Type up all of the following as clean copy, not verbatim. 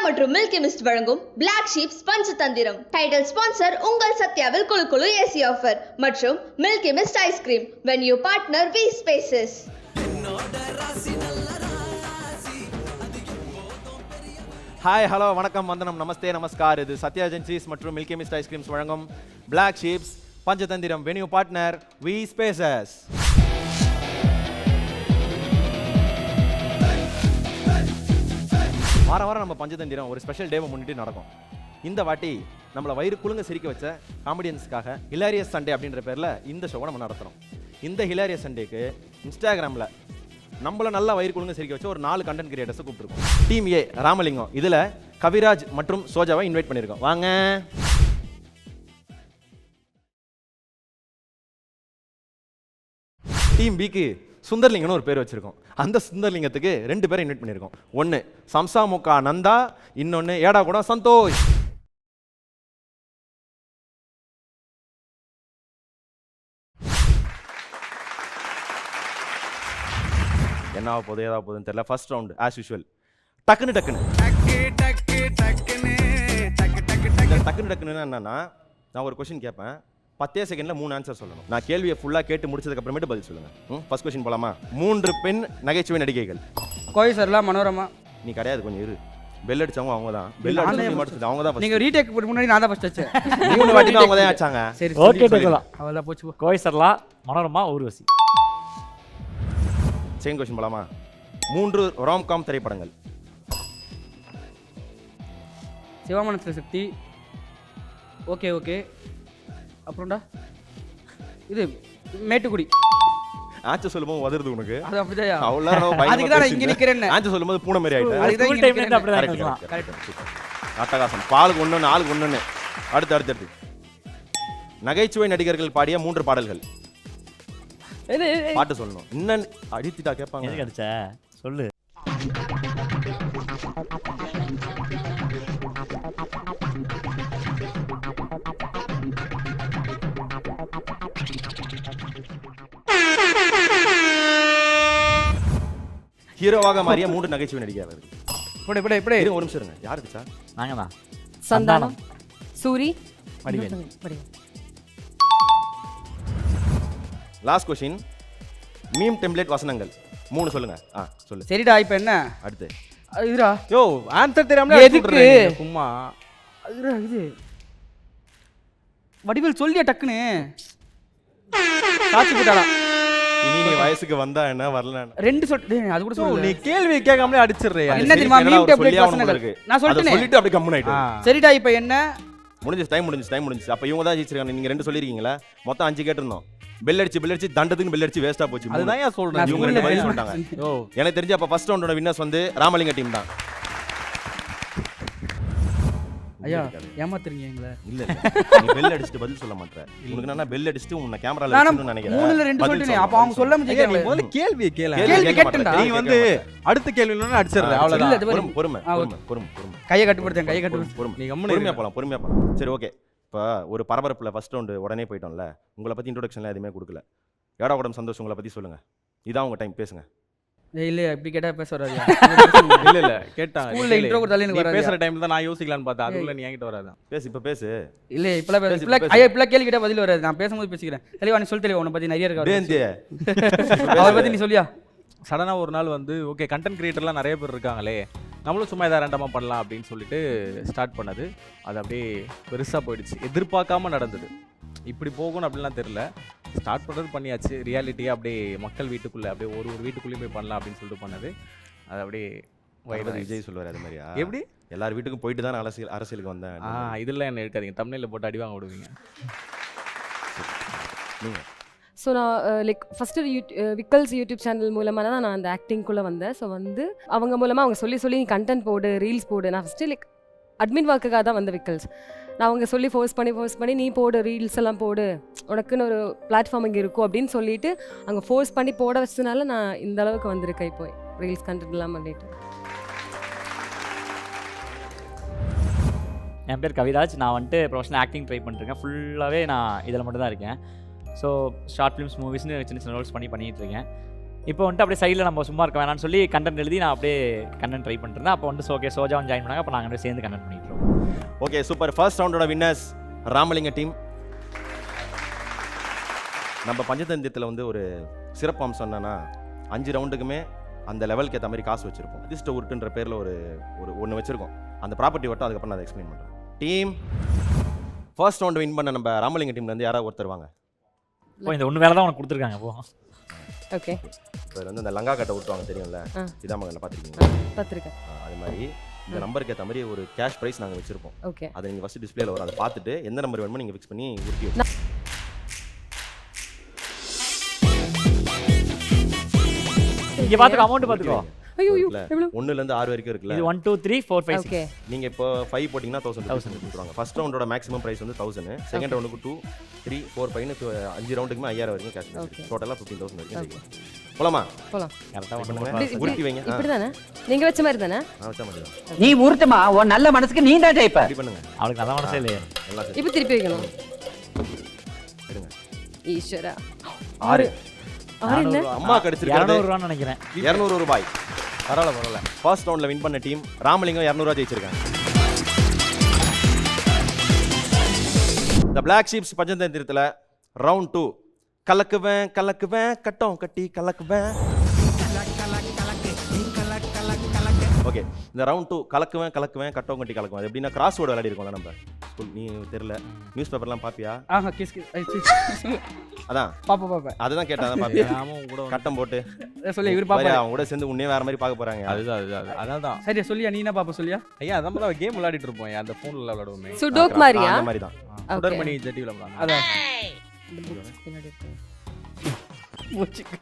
மற்றும் milky mist வழங்கும் black sheeps Panchathanthiram. Title sponsor உங்கள் சத்யாவில் குளு குளு ஏசி ஆஃபர் மற்றும் milky mist ice cream when you partner V Spaces. Hi hello வணக்கம் வந்தனம் நமஸ்தே நமஸ்கார். இது சத்யா ஏஜென்சிஸ் மற்றும் மில்கி மிஸ்ட் ஐஸ்கிரீம்ஸ் வழங்கும் black sheeps Panchathanthiram venue partner V spaces. வாரம் நம்ம பஞ்சதந்திரம் ஒரு ஸ்பெஷல் டேவை முன்னிட்டு நடக்கும். இந்த வாட்டி நம்மளை வயிறு குலுங்க சிரிக்க வச்ச காமெடியன்ஸ்க்காக ஹிலாரியஸ் சண்டே அப்படின்ற பேரில் இந்த ஷோவை நம்ம நடத்துகிறோம். இந்த ஹிலாரியஸ் சண்டேக்கு இன்ஸ்டாகிராமில் நம்மள நல்லா வயிறு குலுங்க சிரிக்க வச்ச ஒரு 4 கண்டென்ட் கிரியேட்டர்ஸை கூப்பிட்டுருக்கோம். டீம் ஏ ராமலிங்கம், இதில் கவிராஜ் மற்றும் சோஜாவை இன்வைட் பண்ணியிருக்கோம். வாங்க. டீம் பிக்கு சுந்தர்லிங்கன்னு ஒரு பேர் வச்சிருக்கோம். அந்த சுந்தர்லிங்கத்துக்கு 2 பேரை இன்வைட் பண்ணியிருக்கோம். ஒன்று சம்சாமுகா நந்தா, இன்னொன்று ஏடா கூட சந்தோஷ். என்ன போகுது ஏதாவது போகுதுன்னு தெரியல. ஃபர்ஸ்ட் ரவுண்ட் ஆஸ் யூஷுவல் டக்குன்னு என்னன்னா, நான் ஒரு கொஸ்டின் கேட்பேன், 10 செகண்டில் 3 ஆன்சர் சொல்லணும். நான் கேள்வியை ஃபுல்லாக கேட்டு முடிச்சதுக்கு அப்புறமேட்டு பதில் சொல்லுங்க. ஃபர்ஸ்ட் கொஸ்டின் போலாமா? 3 பெண் நகைச்சுவை நடிகைகள். கோய் சர்லா, மனோரமா. நீ கிடையாது, கொஞ்சம் இரு. பெல் அடிச்சவங்க அவங்க தான். பெல் அடிச்சது அவங்க தான். நீங்க ரீடேக் முன்னாடி நான் தான் ஃபர்ஸ்ட் அடிச்சேன். 3 வாட்டி அவங்க தான் ஆச்சாங்க. சரி ஓகே டேக்கலாம். அவள போச்சு. கோய் சர்லா, மனோரமா, ஊர்வசி. செகண்ட் கொஸ்டின் போலாமா? 3 ராம்காம் திரைப்படங்கள். சிவமனசுல சக்தி. Okay okay. அப்புறம்டா இது மேட்டுக்குடி. ஆச்சு சொல்லும்போது வதருது உனக்கு. அது அப்படிதான். அவ்வளவு அதுக்கு தான் இங்க நிக்கிறேன். ஆச்சு சொல்லும்போது பூனை மாதிரி ஆயிட்டு. அதுக்கு ஸ்கூல் டைம்ல இருந்து அப்படிதான் பேசலாம். கரெக்ட். அட்டகாசம். பாலுக்கு ஒண்ணு, ஆளுக்கு ஒண்ணு. அடுத்து நகைச்சுவை நடிகர்கள் பாடிய 3 பாடல்கள். பாட்டு சொல்லணும். இன்னும் அடித்துட்டா கேட்பாங்க. எதுக்கு அடிச்ச சொல்லு. ஹீரோவாக மாறிய 3 நகைச்சுவை நடிகர்கள். இப்படி இருங்க, ஒரு நிமிஷம் இருங்க. யார் அடிச்சா? நாங்க தான். Santhanam, Soori, Vadivel. Last question. Meme template வசனங்கள் 3 சொல்லுங்க. சொல்லு. சரிடா, இப்போ என்ன அடுத்து? இதுடா. யோ ஆன்சர் தெரியாமல எதுக்கு சும்மா இதுடா இது வடிவேல் சொல்லியா டக்குன்னு சாட்சி போட்டாடா. இனி நீ வயசுக்கு வந்தா என்ன வரல என்ன? 2 சொல்லிட்டு அது கூட சொல்லு. நீ கேள்வி கேட்காமலே அடிச்சிடுறியா? என்ன தெரியுமா மீம் டெம்ப்ளேட் வசனங்கள் நான் சொல்லிட்டேனே. சொல்லிட்டு அப்படியே கம்மன் ஆயிட்டு. சரிடா, இப்போ என்ன முடிஞ்சு டைம் முடிஞ்சு. அப்ப இவங்க தான் ஜெயிச்சிருக்காங்க. நீங்க 2 சொல்லிருக்கீங்களா? மொத்தம் 5 கேட்டிருந்தோம். பெல் அடிச்சு தண்டத்துக்கு பெல் அடிச்சு வேஸ்டா போச்சு. அதுதான் ஏன் சொல்றேன். இவங்க 2 பதில் சொல்லிட்டாங்க. யோ எனக்கு தெரிஞ்ச அப்ப ஃபர்ஸ்ட் ரவுண்டோட வின்னர்ஸ் வந்து ராமலிங்க டீம் தான். ஐயா ஏமாத்துறீங்க எங்கள. இல்ல நீ பெல் அடிச்சிட்டு பதில் சொல்ல மாட்டற. உனக்கு நான் பெல் அடிச்சிட்டு உன்னை கேமரால வச்சிட்டு நினைக்கிறேன். 3ல 2 சொல்லிட்டேனே. அப்ப அவங்க சொல்ல முடியல. நீ முதல்ல கேள்வி கேளு. கேள்வி கேட்டேன்டா. நீ வந்து அடுத்த கேள்வில அடிச்சிடுற. அவ்வளவுதான். பொறுமை. கையை கட்டுப்படுத்தேன். நீ பொறுமையா போலாம். சரி ஓகே. இப்போ ஒரு பரபரப்புல ஃபர்ஸ்ட் ரவுண்டு உடனே போயிட்டோம்ல. உங்களை பத்தி இன்ட்ரோடக்ஷன்ல எதுவுமே கொடுக்கல. ஏடாகுடம் சந்தோஷ், உங்களை பத்தி சொல்லுங்க. இதான் உங்க டைம், பேசுங்க. இல்ல இப்படி கேட்டா பேச வராது. இல்ல கேட்டாங்க. ஸ்கூல்ல இன்ட்ரோ கொடுத்தாலே எனக்கு வராது. பேசுற டைம்ல தான் நான் யோசிக்கலாம்னு பார்த்தா அதுக்குள்ள நீ என்கிட்ட வராத. இப்ப பேசு. இல்ல இப்ப கேள்வி கேட்டா பதில் வராது. நான் பேசும்போது பேசிக்கிறேன். தெளிவா நீ சொல்லு. உன்னை பத்தி நிறைய இருக்கு. அவரை பத்தி நீ சொல்லியா? சடனா ஒரு நாள் வந்து ஓகே கண்டென்ட் கிரியேட்டர்லாம் நிறைய பேர் இருக்காங்களே, நம்மளும் சும்மா ஏதாவது ரேண்டமாக பண்ணலாம் அப்படின்னு சொல்லிட்டு ஸ்டார்ட் பண்ணது. அது அப்படியே பெருசாக போயிடுச்சு. எதிர்பார்க்காம நடந்தது. இப்படி போகும்னு அப்படின்லாம் தெரியல. ஸ்டார்ட் பண்ணுறது பண்ணியாச்சு. ரியாலிட்டியாக அப்படியே மக்கள் வீட்டுக்குள்ளே அப்படியே ஒரு வீட்டுக்குள்ளேயும் போய் பண்ணலாம் அப்படின்னு சொல்லிட்டு பண்ணது. அது அப்படியே வைரல் விஜய் சொல்லுவார் அது மாதிரியா? எப்படி எல்லார் வீட்டுக்கும் போயிட்டு தான் அரசியலுக்கு வந்தேன். இதெல்லாம் என்ன இருக்காதீங்க. தமிழில் போட்டு அடி வாங்க விடுவீங்க. நீங்கள் ஸோ நான் like first Vikkals YouTube channel மூலமாக தான் நான் அந்த ஆக்டிங்குள்ளே வந்தேன். ஸோ வந்து அவங்க மூலமாக அவங்க சொல்லி நீ கண்டென்ட் போடு, ரீல்ஸ் போடு. நான் ஃபஸ்ட்டு லைக் அட்மின் ஒர்க்குக்காக தான் வந்த விக்கல்ஸ். நான் அவங்க சொல்லி ஃபோர்ஸ் பண்ணி நீ போடு, ரீல்ஸ் எல்லாம் போடு, உனக்குன்னு ஒரு பிளாட்ஃபார்ம் இங்கே இருக்கும் அப்படின்னு சொல்லிட்டு அங்கே ஃபோர்ஸ் பண்ணி போட வச்சதுனால நான் இந்த அளவுக்கு வந்திருக்கேன். இப்போ ரீல்ஸ் கண்டென்ட் எல்லாம் பண்ணிட்டு. என் பேர் கவிராஜ். நான் வந்துட்டு ப்ரொஃபஷனல் ஆக்டிங் ட்ரை பண்ணிருக்கேன். ஃபுல்லாகவே நான் இதில் மட்டும் தான் இருக்கேன். ஸோ ஷார்ட் ஃபிலிம்ஸ், மூவிஸ்னு சின்ன ரோல்ஸ் பண்ணிகிட்டு இருக்கேன். இப்போ வந்துட்டு அப்படியே சைடில் நம்ம சும்மா இருக்க வேணாம்னு சொல்லி கண்டென்ட் எழுதி நான் அப்படியே கண்டென்ட் ட்ரை பண்ணிட்டு இருந்தேன். அப்போ வந்து ஓகே சோஜாவும் ஜாயின் பண்ணாங்க. அப்போ நாங்கள் சேர்ந்து கண்டென்ட் பண்ணிட்டு இருக்கோம். Okay super. ஃபர்ஸ்ட் ரவுண்டோட வின்னர்ஸ் ராமலிங்க டீம். நம்ம பஞ்சதந்தியத்தில் வந்து ஒரு சிறப்பு அம்சம் என்னன்னா 5 ரவுண்டுக்குமே அந்த லெவலுக்கு ஏற்ற மாதிரி காசு வச்சிருப்போம். அதிர்ஷ்ட உருட்டுன்ற பேரில் ஒன்று வச்சிருக்கோம். அந்த ப்ராப்பர்ட்டி வட்டும் அதுக்கப்புறம் நான் அதை எக்ஸ்பிளைன் பண்ணுறேன். டீம் ஃபர்ஸ்ட் ரவுண்டு வின் பண்ண நம்ம ராமலிங்க டீம்லேருந்து யாராவது ஒருத்தர் வாங்க. இப்போ இந்த ஒன்று வேலை தான் உனக்கு கொடுத்துருக்காங்க. இப்போ ஓகே. இப்போ வந்து அந்த லங்கா கட்டை விட்டுவாங்க தெரியும்ல, இதான் மகனில் பார்த்துருக்கீங்க. பார்த்துருக்கேன். அது மாதிரி இந்த நம்பருக்கு ஏற்ற மாதிரி ஒரு கேஷ் ப்ரைஸ் நாங்கள் வச்சிருப்போம். ஓகே. அதை நீங்கள் ஃபஸ்ட்டு டிஸ்பிளேல வரும். அதை பார்த்துட்டு எந்த நம்பர் வேணுமோ நீங்கள் ஃபிக்ஸ் பண்ணி உருட்டி இங்கே பார்த்துக்கோ, அமௌண்ட் பார்த்துக்கோ. ஐயோ 1லேருந்து 6 வரைக்கும் இருக்குல்ல. இது 1 2 3 4 5 6. ஓகே. நீங்கள் இப்போ 5 போட்டிங்கன்னா 1000 கொடுத்துருவாங்க. ஃபர்ஸ்ட் ரவுண்டோட மேக்ஸிமம் ப்ரைஸ் வந்து 1000. செகண்ட் ரவுண்டுக்கு 2 3 4 5 5 ரவுண்டுக்குமே 5000 வரைக்கும் கேஷ் ப்ரைஸ். டோட்டலாக 15000 வரைக்கும் ஜெயிக்கலாம். போலாமா? போலாம். கரெக்டாக பண்ணுங்க. உருட்டி வைங்க. இப்படி தானே நீங்க வச்ச மாதிரி தானே? நான் வச்ச மாதிரி தான். நீ உருட்டுமா, உன் நல்ல மனசுக்கு நீ தான் ஜெயிப்ப. ரெடி பண்ணுங்க. அவளுக்கு நல்ல மனசே இல்லையே. எல்லாம் சரி. இப்போ திருப்பி வைக்கணும். எடுங்க. ஈஸ்வரா. 6 என்ன? அம்மா கடிச்சிருக்காரு. 200 ரூபான்னு நினைக்கிறேன். 200 ரூபாய். பரவாயில்ல. ஃபர்ஸ்ட் ரவுண்ட்ல வின் பண்ண டீம் ராமலிங்கம் 200 ரூபாய் ஜெயிச்சிருக்காங்க. இந்த பிளாக் ஷீப்ஸ் பஞ்சதந்திரத்துல ரவுண்ட் 2 கலக்குவேன் கட்டம் கட்டி கலக்குவேன். ஓகே, இந்த ரவுண்ட் 2 கலக்குவேன் கட்டம் கட்டி கலக்குவேன். அது எப்படின்னா கிராஸ் வேர்டு விளையாடி இருக்கோம்ல நம்ம ஸ்கூல். நீ தெரியல, நியூஸ் பேப்பர்லாம் பாப்பியா? ஆஹா கிஸ் அதான் பாப்பா அதுதான் கேட்டேன். அதான் பாப்பியா? அவன் கூட கட்டம் போட்டு சொல்லி இவர் பாரு, பாப்பா. அவங்க கூட சேர்ந்து உன்னே வேற மாதிரி பார்க்க போறாங்க. அதான் சரியா சொல்லியா, நீ என்ன பாப்பா சொல்லியா? ஐயா அதான் தான் கேம் விளையாடிட்டு இருப்போம். அந்த ஃபோன்ல விளையாடுவோமே. சுடோக் மாதிரியா? அந்த மாதிரி தான். சுடர்மணி ஜெட்டி விளையாடுவாங்க. அதான்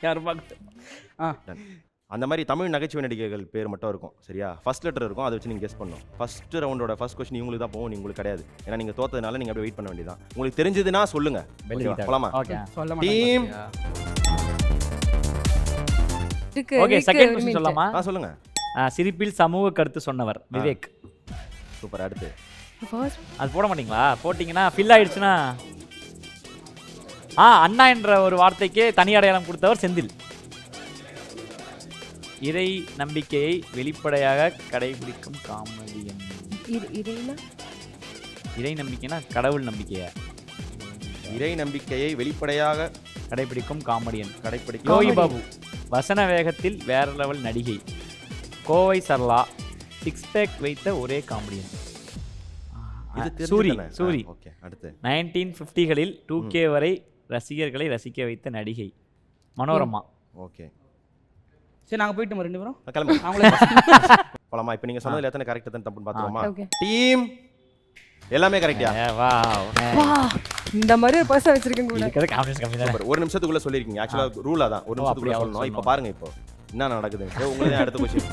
யார் பாக்க. அந்த மாதிரி தமிழ் நகைச்சுவை நடிகைகள் பேர் மட்டும் இருக்கும். சரியா? ஃபர்ஸ்ட் லெட்டர் இருக்கும். அதை வச்சு நீங்கள் கெஸ் பண்ணணும். ஃபர்ஸ்ட் ரவுண்டோட ஃபர்ஸ்ட் கொஸ்டின் உங்களுக்கு தான் போகும், உங்களுக்கு கிடையாது. ஏன்னா நீங்கள் தோத்ததுனால நீங்கள் அப்படியே வெயிட் பண்ண வேண்டியதான். உங்களுக்கு தெரிஞ்சதுன்னா சொல்லுங்க. போலாமா? ஓகே. சொல்ல டீம் இருக்கு. ஓகே, செகண்ட் क्वेश्चन சொல்லலாமா? சொல்லுங்க. சிரிப்பில் சமூக கருத்து சொன்னவர் விவேக். சூப்பர். அடுத்து அது போட மாட்டீங்களா? போட்டிங்கன்னா ஃபில் ஆயிடுச்சுன்னா அண்ணா என்ற ஒரு வார்த்தைக்கு தனி அடையாளம் கொடுத்தவர் செந்தில். இறை நம்பிக்கையை வெளிப்படையாக கடைபிடிக்கும் காமெடியன். இறை நம்பிக்கைனா கடவுள் நம்பிக்கையா? இறை நம்பிக்கையை வெளிப்படையாக கடைபிடிக்கும் காமெடியன். யோகி பாபு வசன வேகத்தில் வேற லெவல் நடிகை. கோவை சரளா 6 பேக் வைத்த ஒரே காமெடியன். சூரி. ஓகே, அடுத்து 1950களில் 2K வரை ரசிகர்களை ரசிக்க வைத்த நடிகை மனோரமா. ஓகே, சரி நாங்க போயிட்டு ரெண்டு பேரும் கிளம்பு. அவங்களே போலாமா? இப்போ நீங்க சொன்னதுல எத்தனை கரெக்ட் எத்தனை தப்புன்னு பாத்துறோமா? ஓகே. டீம் எல்லாமே கரெக்ட்டா? வா, இந்த மாதிரி ஒரு பர்சன் வச்சிருக்கேன் கூட. இதுக்கு காமெடியன்ஸ் கம்மி தானே. சூப்பர். ஒரு நிமிஷத்துக்குள்ள சொல்லிருக்கீங்க. ஆக்சுவலா ரூல் அதான். ஒரு நிமிஷத்துக்குள்ள சொல்லணும். இப்போ பாருங்க இப்போ என்ன நடக்குது. உங்களுக்கு அடுத்த क्वेश्चन.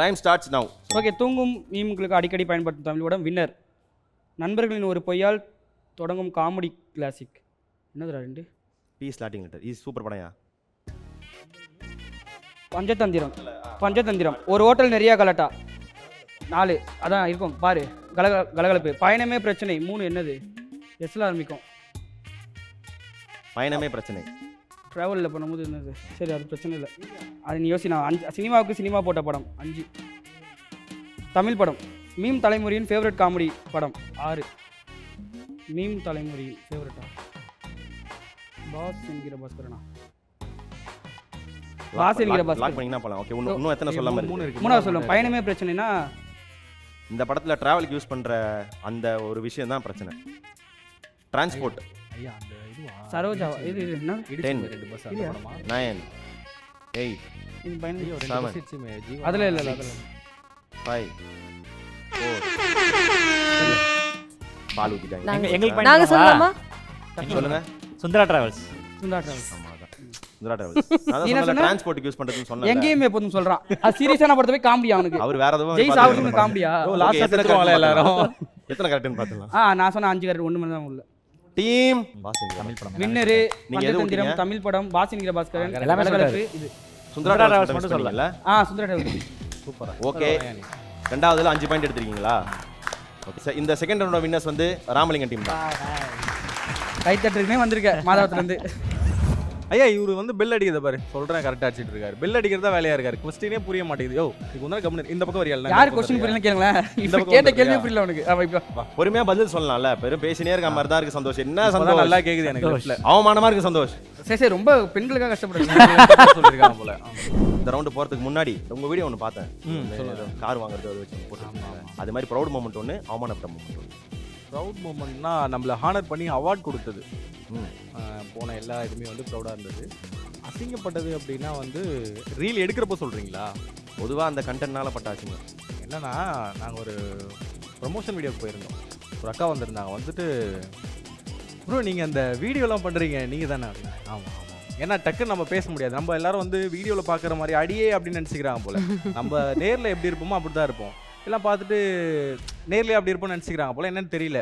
டைம் ஸ்டார்ட்ஸ் நவ. ஓகே. தூங்கும் மீம்களுக்கு அடிக்கடி பயன்படுத்தும் தமிழோட வின்னர். நண்பர்களின் ஒரு பொய்யால் தொடங்கும் காமெடி கிளாசிக். என்னதுடா ரெண்டு? B slotting letter. இது சூப்பர் படையா? பஞ்சதந்திரம். ஒரு ஹோட்டல் நிறைய கலட்டா. 4 அதான் இருக்கும் பாரு. கலகலப்பு. பயணமே பிரச்சனை. 3 என்னது? எஸ்ல ஆரம்பிக்கும். பயணமே பிரச்சனை. ட்ராவலில் பண்ணும்போது என்னது? சரி அது பிரச்சனை இல்லை, அது நீ யோசி. நான் 5 சினிமாவுக்கு சினிமா போட்ட படம் 5. தமிழ் படம். மீம் தலைமுறையின் ஃபேவரட் காமெடி படம் 6. மீம் தலைமுறையின் ஃபேவரட்டா? பாஸ் என்கிற பாஸ்கரனா? பாஸ் என்கிற லாக் பாஸ்கர். பண்ணீங்கன்னா போலாம். ஓகே, இன்னும் எத்தனை சொல்லாம இருக்கு? 3 சொல்லும். பயணமே பிரச்சனைனா இந்த படத்துல டிராவலுக்கு யூஸ் பண்ற அந்த ஒரு விஷயம் தான் பிரச்சனை. டிரான்ஸ்போர்ட். ஐயா அந்த இதுவா? சரோஜாவா? இது என்ன? 10 2 பஸ் அந்த படமா? 9 8 இது பயணம். ஐயோ 2 பஸ் இட்ஸுமே ஜீவா. அதில் இல்லை 5 4 பால் ஊத்திட்டாங்க. எங்களுக்கு நாங்க சொல்லலாமா? சொல்லுங்க. Sundara travels. Sundara travels. Sundara travels. நான் சொன்ன டிரான்ஸ்போர்ட் யூஸ் பண்றதுன்னு சொன்னேன். எங்கேயுமே எப்போதும் சொல்றான். அது சீரியஸான படத்தை போய் காமெடி அவனுக்கு. அவர் வேற ஏதோ ஜெய் சாவுன்னு காமெடியா? லாஸ்ட் எடுத்துவாங்களே எல்லாரும். எத்தனை கரெக்ட்னு பாத்துடலாம். நான் சொன்ன 5 கரெக்ட், 1 மட்டும் தான் உள்ள. டீம் தமிழ் படம். வின்னரு நீங்க எது பஞ்சதந்திரம், தமிழ் படம், பாஸ் என்கிற பாஸ்கரன், எல்லாமே கலகலப்பு. இது சுந்தரா டிராவல்ஸ் மட்டும் சொல்லல. சுந்தரா டிராவல்ஸ். சூப்பரா. ஓகே, ரெண்டாவதுல 5 பாயிண்ட் எடுத்துருக்கீங்களா? ஓகே, இந்த செகண்ட் ரவுண்ட் வின்னர்ஸ் வந்து ராமலிங்கம் டீம் தான். கைத்தட்டுக்குனே வந்திருக்க மாதவத்துல இருந்து. ஐயா இவரு வந்து பெல் அடிக்கிறத பாரு சொல்றேன் கரெக்டா அடிச்சிட்டு இருக்காரு. பெல் அடிக்கிறதா வேலையா இருக்காரு. கொஸ்டினே புரிய மாட்டேங்குது. யோ இது ஒண்ணா கம்முனு இந்த பக்கம் வரியா? யார் கொஸ்டின் புரியல கேளுங்களேன். இந்த பக்கம் கேட்ட வரியா? கேள்வி புரியல உனக்கு. அவ இப்போ பொறுமையா பதில் சொல்லலாம்ல. பெரும் பேசினே இருக்க மாதிரி தான் இருக்கு சந்தோஷ். என்ன இப்பதான் சந்தோஷ்? நல்லா கேக்குது எனக்கு லெஃப்ட்ல. அவமானமா இருக்கு சந்தோஷ். சரி ரொம்ப பெண்களுக்காக கஷ்டப்படுறாங்க சொல்லிருக்காங்க போல. இந்த ரவுண்டு போறதுக்கு முன்னாடி உங்க வீடியோ ஒன்று பார்த்தேன். சொல்லுங்க. கார் வாங்குறது அது வச்சு போட்டு அது மாதிரி ப்ரௌட் மூமெண்ட் ஒன்று, அவமானப்பட்ட மூமெண்ட் ஒன்று. ப்ரௌட் மூமெண்ட்னா நம்மள ஹானர் பண்ணி அவார்ட் கொடுத்தது. போன எல்லா இதுவுமே வந்து ப்ரௌடாக இருந்தது. அசிங்கப்பட்டது அப்படின்னா வந்து ரீல் எடுக்கிறப்போ சொல்கிறீங்களா? பொதுவாக அந்த கண்டென்ட்னால பட்டாச்சுங்க. என்னன்னா நாங்கள் ஒரு ப்ரொமோஷன் வீடியோக்கு போயிருந்தோம். ஒரு அக்கா வந்திருந்தாங்க. வந்துட்டு ப்ரோ நீங்கள் அந்த வீடியோலாம் பண்ணுறீங்க நீங்கள் தானே? ஆமாம் ஆமாம். ஏன்னா டக்குன்னு நம்ம பேச முடியாது. நம்ம எல்லாரும் வந்து வீடியோவில் பார்க்குற மாதிரி அடியே அப்படின்னு நினச்சிக்கிறாங்க போல். நம்ம நேரில் எப்படி இருப்போமோ அப்படி தான் இருப்போம். எல்லாம் பார்த்துட்டு நேர்லேயே அப்படி இருப்போம்னு நினச்சிக்கிறாங்க போல். என்னன்னு தெரியல.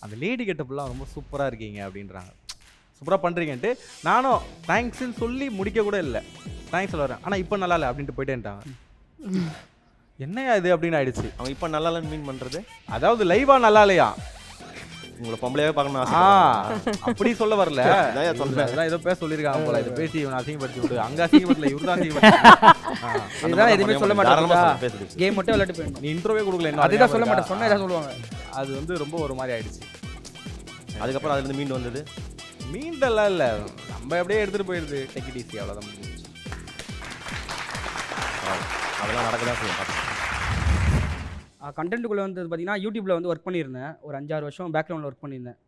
அந்த லேடி கெட்டப்லாம் ரொம்ப சூப்பராக இருக்கீங்க அப்படின்றாங்க. சூப்பராக பண்ணுறீங்கன்ட்டு நானும் தேங்க்ஸ்ன்னு சொல்லி முடிக்க கூட இல்லை. தேங்க்ஸ் சொல்ல வரேன். ஆனால் இப்போ நல்லா இல்லை அப்படின்ட்டு போயிட்டேன்ட்டாங்க. என்னையா இது அப்படின்னு ஆயிடுச்சு. அவன் இப்போ நல்லா இல்லைன்னு மீன் பண்ணுறது, அதாவது லைவா நல்லா இல்லையா? உங்களை பொம்பளையாவே பார்க்கணும் ஆசை. அப்படி சொல்ல வரல. அதான் ஏதோ பேச சொல்லியிருக்காங்க போல. இதை பேசி இவனை அசிங்கப்படுத்தி விட்டு அங்கே அசிங்கப்படல இவரு தான் அசிங்கப்படுத்தி. இதுதான் எதுவுமே சொல்ல மாட்டேன். பேசுறது. கேம் மட்டும் விளையாட்டு போயிடணும். நீ இன்ட்ரோவே கொடுக்கல. என்ன அதுதான் சொல்ல மாட்டேன். சொன்னா ஏதாவது சொல்லுவாங்க. அது வந்து ரொம்ப ஒரு மாதிரி ஆயிடுச்சு. அதுக்கப்புறம் அதுலேருந்து மீண்டு வந்தது மீண்டெல்லாம் இல்லை. நம்ம அப்படியே எடுத்துகிட்டு போயிடுது. டெக் இட் ஈஸி அவ்வளோதான். அதெல்லாம் நடக்கதான் செய்யும். கண்டென்ட்டுக்குள்ளே வந்து பார்த்தீங்கன்னா யூடியூப்பில் வந்து ஒர்க் பண்ணியிருந்தேன். ஒரு 5-6 வருஷம் பேக்ரவுண்டில் ஒர்க் பண்ணியிருந்தேன்.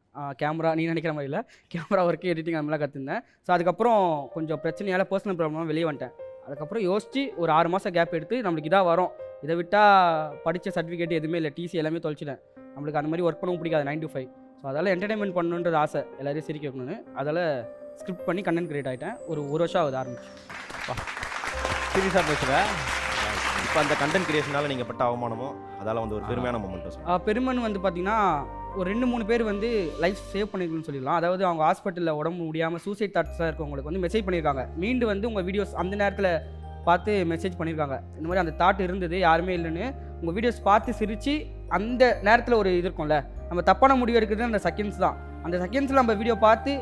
கேமரா நீ நினைக்கிற மாதிரி இல்லை, கேமரா ஒர்க்கு எடிட்டிங் அந்த மாதிரிலாம் கற்றுருந்தேன். ஸோ அதுக்கப்புறம் கொஞ்சம் பிரச்சனையால் பர்சனல் ப்ராப்ளமாக வெளியே வந்துட்டேன். அதுக்கப்புறம் யோசிச்சு ஒரு 6 மாதம் கேப் எடுத்து நம்மளுக்கு இதாக வரும், இதை விட்டால் படித்த சர்டிஃபிகேட் எதுவுமே இல்லை, டிசி எல்லாமே தொலைச்சிட்டேன். நம்மளுக்கு அந்த மாதிரி ஒர்க் பண்ணவும் பிடிக்காது 9 to 5. ஸோ அதால் என்டர்டைன்மெண்ட் பண்ணணுன்றது ஆசை, எல்லாரையும் சிரிக்க வைக்கணும்னு. அதால் ஸ்கிரிப்ட் பண்ணி கண்டென்ட் கிரியேட் ஆகிட்டேன். ஒரு வருஷம் ஆகுது ஆரம்பிச்சு. சீரியஸாக பேசுகிறேன். இப்போ அந்த கண்டென்ட் கிரியேஷனால நீங்கள் பட்ட அவமானமோ அதால் வந்து ஒரு பெருமையான மூமெண்ட். பெருமைன்னு வந்து பார்த்தீங்கன்னா ஒரு 2-3 பேர் வந்து லைஃப் சேவ் பண்ணிருக்குன்னு சொல்லிடலாம். அதாவது அவங்க ஹாஸ்பிட்டலில் உடம்பு முடியாமல் சூசைட் தாட்ஸாக இருக்கவங்களுக்கு வந்து மெசேஜ் பண்ணியிருக்காங்க. மீண்டு வந்து உங்கள் வீடியோஸ் அந்த நேரத்தில் பார்த்து மெசேஜ் பண்ணியிருக்காங்க. இந்த மாதிரி அந்த தாட் இருந்தது, யாருமே இல்லைன்னு உங்கள் வீடியோஸ் பார்த்து சிரித்து அந்த நேரத்தில் ஒரு இது இருக்கும்ல, நம்ம தப்பான முடிவு எடுக்கிறது அந்த செகண்ட்ஸ் தான். அந்த செகண்ட்ஸில் நம்ம வீடியோ பார்த்து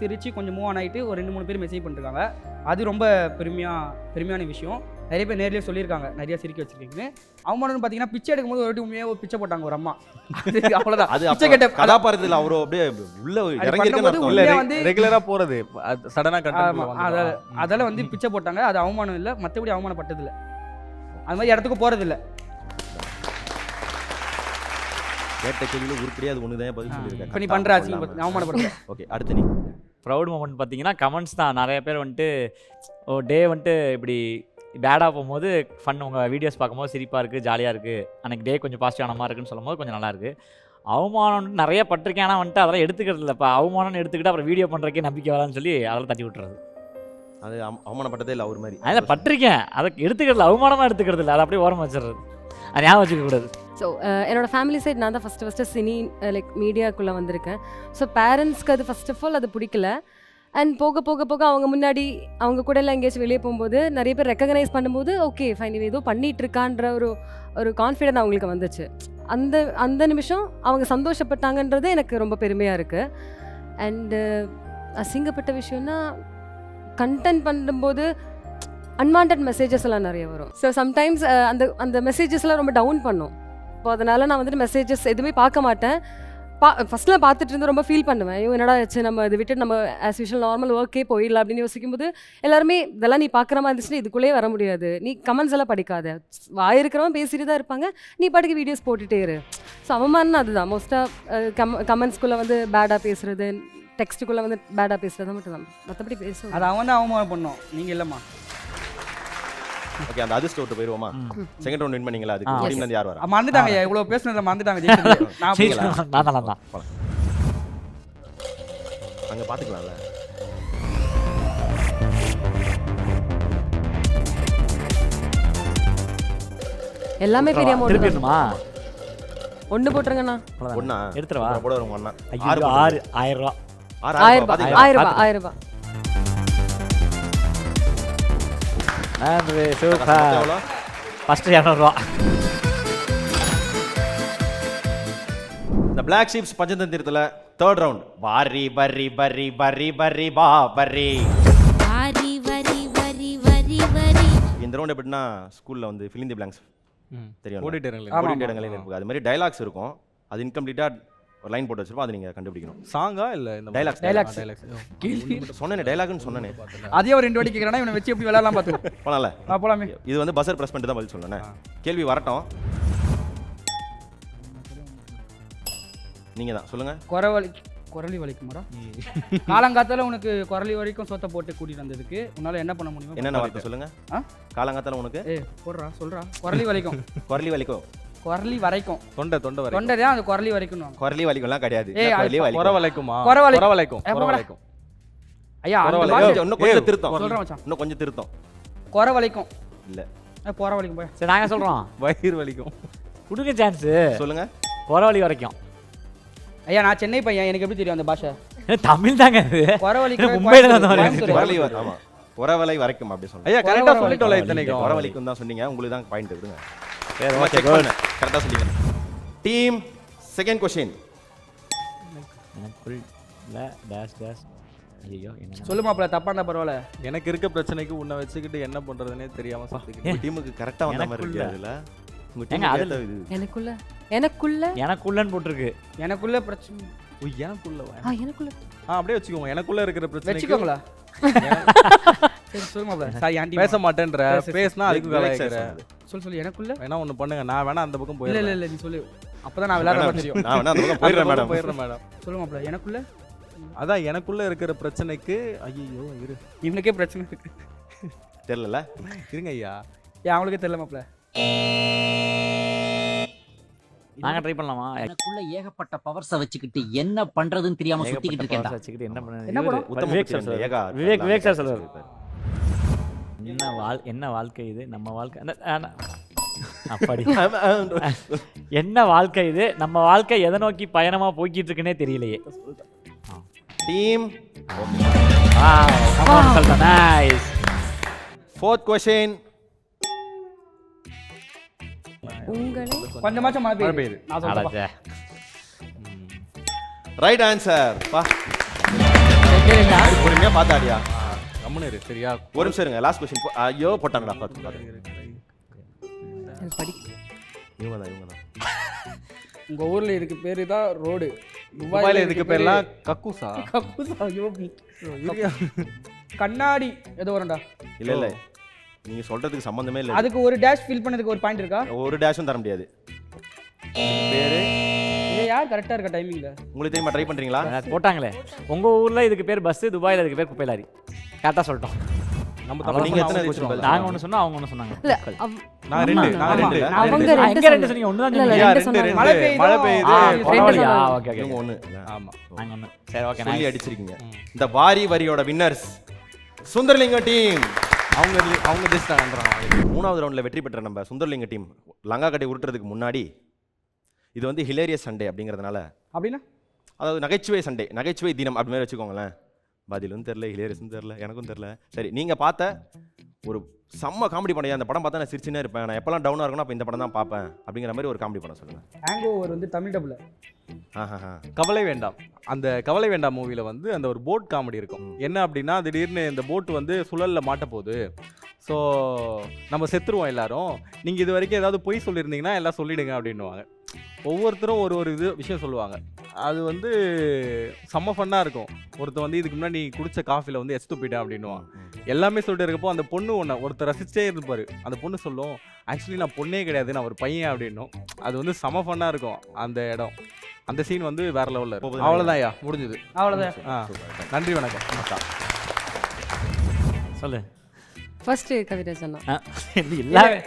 சிரித்து கொஞ்சம் மூவ் ஆன் ஆகிட்டு ஒரு 2-3 பேர் மெசேஜ் பண்ணிருக்காங்க. அது ரொம்ப பெருமையான விஷயம். நிறைய பேர் நேர்லேயே சொல்லியிருக்காங்க நிறைய சிரிக்க வச்சிருக்கீங்கன்னு. அவமானம்னு பார்த்தீங்கன்னா பிச்சை எடுக்கும்போது ஒரு உண்மையாக பிச்சை போட்டாங்க ஒரு அம்மா. அவ்வளோதான். அது பிச்சை கேட்ட கதாபாத்திரத்தில் அவரோ அப்படியே உள்ள இறங்கியிருக்க வந்து ரெகுலராக போகிறது சடனாக அதெல்லாம் வந்து பிச்சை போட்டாங்க. அது அவமானம் இல்லை, மற்றபடி அவமானப்பட்டதில்லை. அது மாதிரி இடத்துக்கு போகிறதில்லை. கேட்ட கேள்வியில் உருப்படியாக அது ஒன்று தான் பதில் சொல்லியிருக்கேன். இப்போ நீ பண்ணுற அவமானப்படுற. ஓகே, அடுத்து நீ ப்ரௌட் மூமெண்ட் பார்த்தீங்கன்னா கமெண்ட்ஸ் தான். நிறைய பேர் வந்துட்டு டே வந்துட்டு இப்படி பேடாக போகும்போது ஃபன், உங்கள் வீடியோஸ் பார்க்கும்போது சிரிப்பாக இருக்குது, ஜாலியாக இருக்குது, அன்றைக்கி டே கொஞ்சம் பாசிட்டிவான மாதிரி இருக்குன்னு சொல்லும்போது கொஞ்சம் நல்லாயிருக்கு. அவமானம் நிறைய பட்டிருக்கேன், ஆனால் வந்துட்டு அதெல்லாம் எடுத்துக்கிறது இல்லைப்பா. அவமானம்னு எடுத்துக்கிட்டு அப்புறம் வீடியோ பண்ணுறக்கே நம்பிக்கை வரான்னு சொல்லி அதெல்லாம் தட்டி விட்டுறது. அது அவமானப்பட்டதே இல்லை அவர் மாதிரி. அதில் பட்டிருக்கேன், அதை எடுத்துக்கிறது அவமானமாக எடுத்துக்கிறது இல்லை, அதை அப்படியே ஓரமாக வச்சிடுறது. அது ஞாபகம் வச்சுக்கக்கூடாது. ஸோ என்னோட ஃபேமிலி சைட் நான் தான் ஃபஸ்ட்டு சினி லைக் மீடியாக்குள்ளே வந்திருக்கேன். ஸோ பேரண்ட்ஸ்க்கு அது ஃபஸ்ட் ஆஃப் ஆல் அது பிடிக்கல. அண்ட் போக போக போக அவங்க முன்னாடி அவங்க கூட எல்லாம் எங்கேயாச்சும் வெளியே போகும்போது நிறைய பேர் ரெக்கக்னைஸ் பண்ணும்போது ஓகே ஃபைன் இவ ஏதோ பண்ணிகிட்டு இருக்கான்ற ஒரு கான்ஃபிடென்ட் அவங்களுக்கு வந்துச்சு. அந்த நிமிஷம் அவங்க சந்தோஷப்பட்டாங்கன்றது எனக்கு ரொம்ப பெருமையாக இருக்குது. அண்டு அசிங்கப்பட்ட விஷயம்னா கண்டென்ட் பண்ணும்போது அன்வான்ட் மெசேஜஸ் எல்லாம் நிறைய வரும். ஸோ சம்டைம்ஸ் அந்த மெசேஜஸ்லாம் ரொம்ப டவுன் பண்ணும். இப்போ அதனால் நான் வந்துட்டு மெசேஜஸ் எதுவுமே பார்க்க மாட்டேன். ஃபஸ்ட்லாம் பார்த்துட்டு இருந்து ரொம்ப ஃபீல் பண்ணுவேன். ஐயோ என்னடா ஆச்சு, நம்ம இதை விட்டு நம்ம ஆஸ் யூஷுவல் நார்மல் ஒர்க்கே போயிடலாம் அப்படின்னு யோசிக்கும்போது எல்லாருமே இதெல்லாம் நீ பார்க்குற மாதிரி இருந்துச்சுன்னா இதுக்குள்ளேயே வர முடியாது, நீ கமெண்ட்ஸ் எல்லாம் படிக்காத, வாயிருக்கிறவன் பேசிட்டு தான் இருப்பாங்க, நீ பாட்டுக்கு வீடியோஸ் போட்டுகிட்டே இரு. ஸோ அவமானம் அதுதான் மோஸ்ட்டாக. கமெண்ட்ஸ்குள்ளே வந்து பேடாக பேசுகிறது, டெக்ஸ்ட்டுக்குள்ளே வந்து பேடாக பேசுகிறது மட்டும் தான், மற்றபடி பேசுவோம். அது அவன் தான் அவமானம் பண்ணோம், நீங்கள் இல்லைம்மா. ஓகே, அந்த அதிர்ஷ்ட விட்டு போயிருவோமா? செகண்ட் ரவுண்ட் வின் பண்ணீங்களா? அதுக்கு டீம்ல இருந்து யார் வரா? மறந்துட்டாங்க, இவ்வளவு பேசுனத மறந்துட்டாங்க. நான் அங்க பாத்துக்கலாம்ல. எல்லாமே பெரிய அமௌண்ட் திருப்பிடுமா? ஒன்று போட்டுருங்கண்ணா. ஒண்ணா எடுத்துறவா? போட வருங்க ஒண்ணா. 1000 ரூபா. 1000 ரூபா. ஃபர்ஸ்ட் 200 ரூபா. இந்த பிளாக் ஷீப்ஸ் பஞ்சதந்திரத்துல தேர்ட் ரவுண்ட். பர்ரி பர்ரி பர்ரி பர்ரி பர்ரி பா பர்ரி. இந்த ரவுண்ட் எப்படின்னா ஸ்கூலில் வந்து ஃபில் இன் தி பிளாங்க்ஸ் தெரியும் ஓடிட்டு ஓடிட்டு இடங்களே இருக்கும். அது மாதிரி டைலாக்ஸ் இருக்கும். அது இன்கம்ப்ளீட்டாக ஒரு லைன் போட்டு வச்சிருப்போம். அதை நீங்கள் கண்டுபிடிக்கணும். சாங்கா இல்லை இந்த டைலாக்ஸ் கேள்வி சொன்னேனே டைலாக்னு சொன்னேனே. அதே ஒரு 2 வாட்டி கேட்குறேன்னா இவனை வச்சு எப்படி விளையாடலாம் பார்த்து போனால போலாமே. இது வந்து பஸ்ஸர் ப்ரெஸ் பண்ணிட்டு தான் பதில் சொல்லணும். கேள்வி வரட்டும். நீங்கள் தான் சொல்லுங்கள். குரலி வலிக்குமாடா? காலங்காத்தால உனக்கு குரலி வரைக்கும் சோத்த போட்டு கூட்டிட்டு வந்ததுக்கு உன்னால என்ன பண்ண முடியுமோ என்னென்ன வார்த்தை சொல்லுங்க. காலங்காத்தால உனக்கு போடுறா சொல்றா. குரலி வலிக்கும். குரலி வலிக்கும். குரலி வரைக்கும். தொண்டை வரைக்கும். தொண்டை தான் அது குரலி வரைக்கும். குரலி வலிக்கும்லாம் கிடையாது. குறை வலிக்குமா? குறை வலிக்கும். ஐயா இன்னும் கொஞ்சம் திருத்தம் சொல்றேன் மச்சான். இன்னும் கொஞ்சம் திருத்தம். குறை வலிக்கும் இல்ல போற வலிக்கும் போய். சரி நாங்கள் சொல்கிறோம். வயிறு வலிக்கும். கொடுங்க சான்ஸு. சொல்லுங்க. குறவழி வரைக்கும். ஐயா நான் சென்னை பையன், எனக்கு எப்படி தெரியும் அந்த பாஷை? தமிழ் தாங்க அது. குறை வலிக்கும் மும்பையில் தான் குரலி ஆமா குறவலை வரைக்கும் அப்படி சொல்லுங்க. ஐயா கரெக்டாக சொல்லிட்டோம்ல இத்தனைக்கும். குறவலிக்கும் தான் சொன்னீங்க. உங்களுக்கு தான் பாயிண்ட் விடுங்க. சரி ஓகே கரெக்டாக சொன்னீங்க. Team second question. எனக்குள் இல்லை டேஷ் டேஷ். ஐயோ என்ன சொல்லு மாப்பிள்ள, தப்பா இருந்தா பரவாயில்ல. எனக்கு இருக்க பிரச்சனைக்கு உன்னை வச்சுக்கிட்டு என்ன பண்றதுனே தெரியாம உங்க டீமுக்கு கரெக்டா வந்த மாதிரி இருக்கு. அதுல உங்க டீம் அதுல இது எனக்குள்ளன்னு போட்டிருக்கு. எனக்குள்ள பிரச்சனை. எனக்குள்ள எனக்குள்ள அப்படியே வச்சுக்கோங்க. எனக்குள்ள இருக்கிற பிரச்சனை வச்சுக்கோங்களா? சரி சொல்லு மாப்பிள்ள. சாரி ஆண்டி பேச மாட்டேன்ற. பேசினா அதுக்கு கலாய்க்கிற. சொல்லு எனக்குள்ள வேணா ஒண்ணு பண்ணுங்க. நான் வேணா அந்த பக்கம் போயிடுறேன். இல்ல நீ சொல்லு. அப்பதான் நான் விளையாட தெரியும். நான் வேணா அந்த பக்கம் போயிடுறேன் மேடம். சொல்லு மாப்பிள்ள எனக்குள்ள. அதான் எனக்குள்ள இருக்கிற பிரச்சனைக்கு. ஐயோ இரு, இவனுக்கே பிரச்சனை இருக்கு. தெரியல இருங்க ஐயா. அவங்களுக்கே தெரியல மாப்பிள்ள. நாங்க ட்ரை பண்ணலாமா? எனக்குள்ள ஏகப்பட்ட பவர்ஸை வச்சுக்கிட்டு என்ன பண்றதுன்னு தெரியாம சுத்திக்கிட்டு இருக்கேன். வச்சுக்கிட்டு என்ன என்ன பண்ணுறது? படம்? விவேக் சார் சொல்லுவார். என்ன வாழ்க்கை இது நம்ம வாழ்க்கை அப்படி என்ன வாழ்க்கை இது நம்ம வாழ்க்கை எதை நோக்கி பயணமா போய்கிட்டு இருக்குன்னே தெரியலையே. Team nice. Fourth question. உங்களை கொஞ்சமாச்சும் மழை பெய்யுது. நான் சொல்றேன். அடச்சே. Right answer. பா பொறுமையா பார்த்தாடியா. கம்முனு இரு சரியா. ஒரு நிமிஷம் இருங்க. Last question. ஐயோ போட்டாங்கடா. பார்த்து படி. இவங்க தான். உங்க ஊர்ல இதுக்கு பேரு தான் ரோடு. துபாயில இதுக்கு பேர்லாம் கக்கூசா. கக்கூசா. ஐயோ கண்ணாடி ஏதோ வரண்டா. இல்ல நீங்க சொல்றதுக்கு சம்பந்தமே இல்ல. அதுக்கு ஒரு டேஷ் ஃபில் பண்ணதுக்கு ஒரு பாயிண்ட் இருக்கா? ஒரு டேஷும் தர முடியாது. பேரு இது யார் கரெக்டா இருக்க டைமிங்ல? உங்களுக்கு தெரியுமா? ட்ரை பண்றீங்களா? போட்டாங்களே. உங்க ஊர்ல இதுக்கு பேர் பஸ், துபாயில இதுக்கு பேர் குப்பை லாரி. கரெக்டா சொல்லிட்டோம். நம்ம நீங்க எத்தனை கொஸ்டின் பதில்? நாங்க ஒன்னு சொன்னா அவங்க ஒன்னு சொன்னாங்க. இல்ல நான் ரெண்டு. அவங்க ரெண்டு சொன்னீங்க. ஒன்னு தான் சொன்னீங்க. மழை பெய்யுது. பரவாயில்லையா? Okay okay. இவங்க ஒண்ணு. ஆமா நாங்க ஒன்னு. சரி ஓகே. சொல்லி அடிச்சிருக்கீங்க. இந்த வாரி வரியோட வின்னர்ஸ் சுந்தர்லிங்க டீம். அவங்க ஜஸ்ட் வந்துறாங்க. மூணாவது ரவுண்ட்ல வெற்றி பெற்ற நம்ம சுந்தர்லிங்க டீம் லங்கா கட்டை உருட்டுறதுக்கு முன்னாடி இது வந்து ஹிலேரியஸ் சண்டே அப்படிங்கிறதுனால, அப்படின்னா அதாவது நகைச்சுவை சண்டே, நகைச்சுவை தினம் அப்படி மாதிரி வச்சுக்கோங்களேன். பதிலும் தெரில, ஹிலேரியஸும் தெரில, எனக்கும் தெரில. சரி, நீங்கள் பார்த்த ஒரு செம்ம காமெடி படம். அந்த படம் பார்த்தா நான் சிரிச்சுனே இருப்பேன். நான் எப்போல்லாம் டவுனாக இருக்கணும் அப்போ இந்த படம் தான் பார்ப்பேன் அப்படிங்கிற மாதிரி ஒரு காமெடி படம் சொல்லுங்கள். ஹேங் ஓவர் வந்து தமிழ் டபுள். கவலை வேண்டாம். அந்த கவலை வேண்டாம் மூவியில் வந்து அந்த ஒரு போட் காமெடி இருக்கும். என்ன அப்படின்னா, திடீர்னு இந்த போட் வந்து சுழலில் மாட்ட போகுது. ஸோ நம்ம செத்துருவோம் எல்லாரும். நீங்கள் இது வரைக்கும் ஏதாவது பொய் சொல்லியிருந்தீங்கன்னா எல்லாம் சொல்லிடுங்க அப்படின்னுவாங்க. ஒவ்வொருத்தரும் ஒரு விஷயம் சொல்லுவாங்க. அது வந்து செம்ம ஃபன்னாக இருக்கும். ஒருத்தர் வந்து இதுக்கு முன்னாடி குடிச்ச காஃபியில் வந்து எச்சு துப்பிட்டேன் அப்படின்னுவான். எல்லாமே சொல்லிட்டு இருக்கப்போ அந்த பொண்ணு ஒருத்தர் ரசிச்சே இருப்பார். அந்த பொண்ணு சொல்லும், ஆக்சுவலி நான் பொண்ணே கிடையாது, நான் ஒரு பையன் அப்படின்னும். அது வந்து செம்ம ஃபன்னாக இருக்கும் அந்த இடம். அந்த சீன் வந்து வேற லெவலில் இருக்கும். அவ்வளோதான் ஐயா, முடிஞ்சுது. அவ்வளோதான். நன்றி, வணக்கம். சொல்லு. ஃபர்ஸ்ட் கவிதை சொன்னா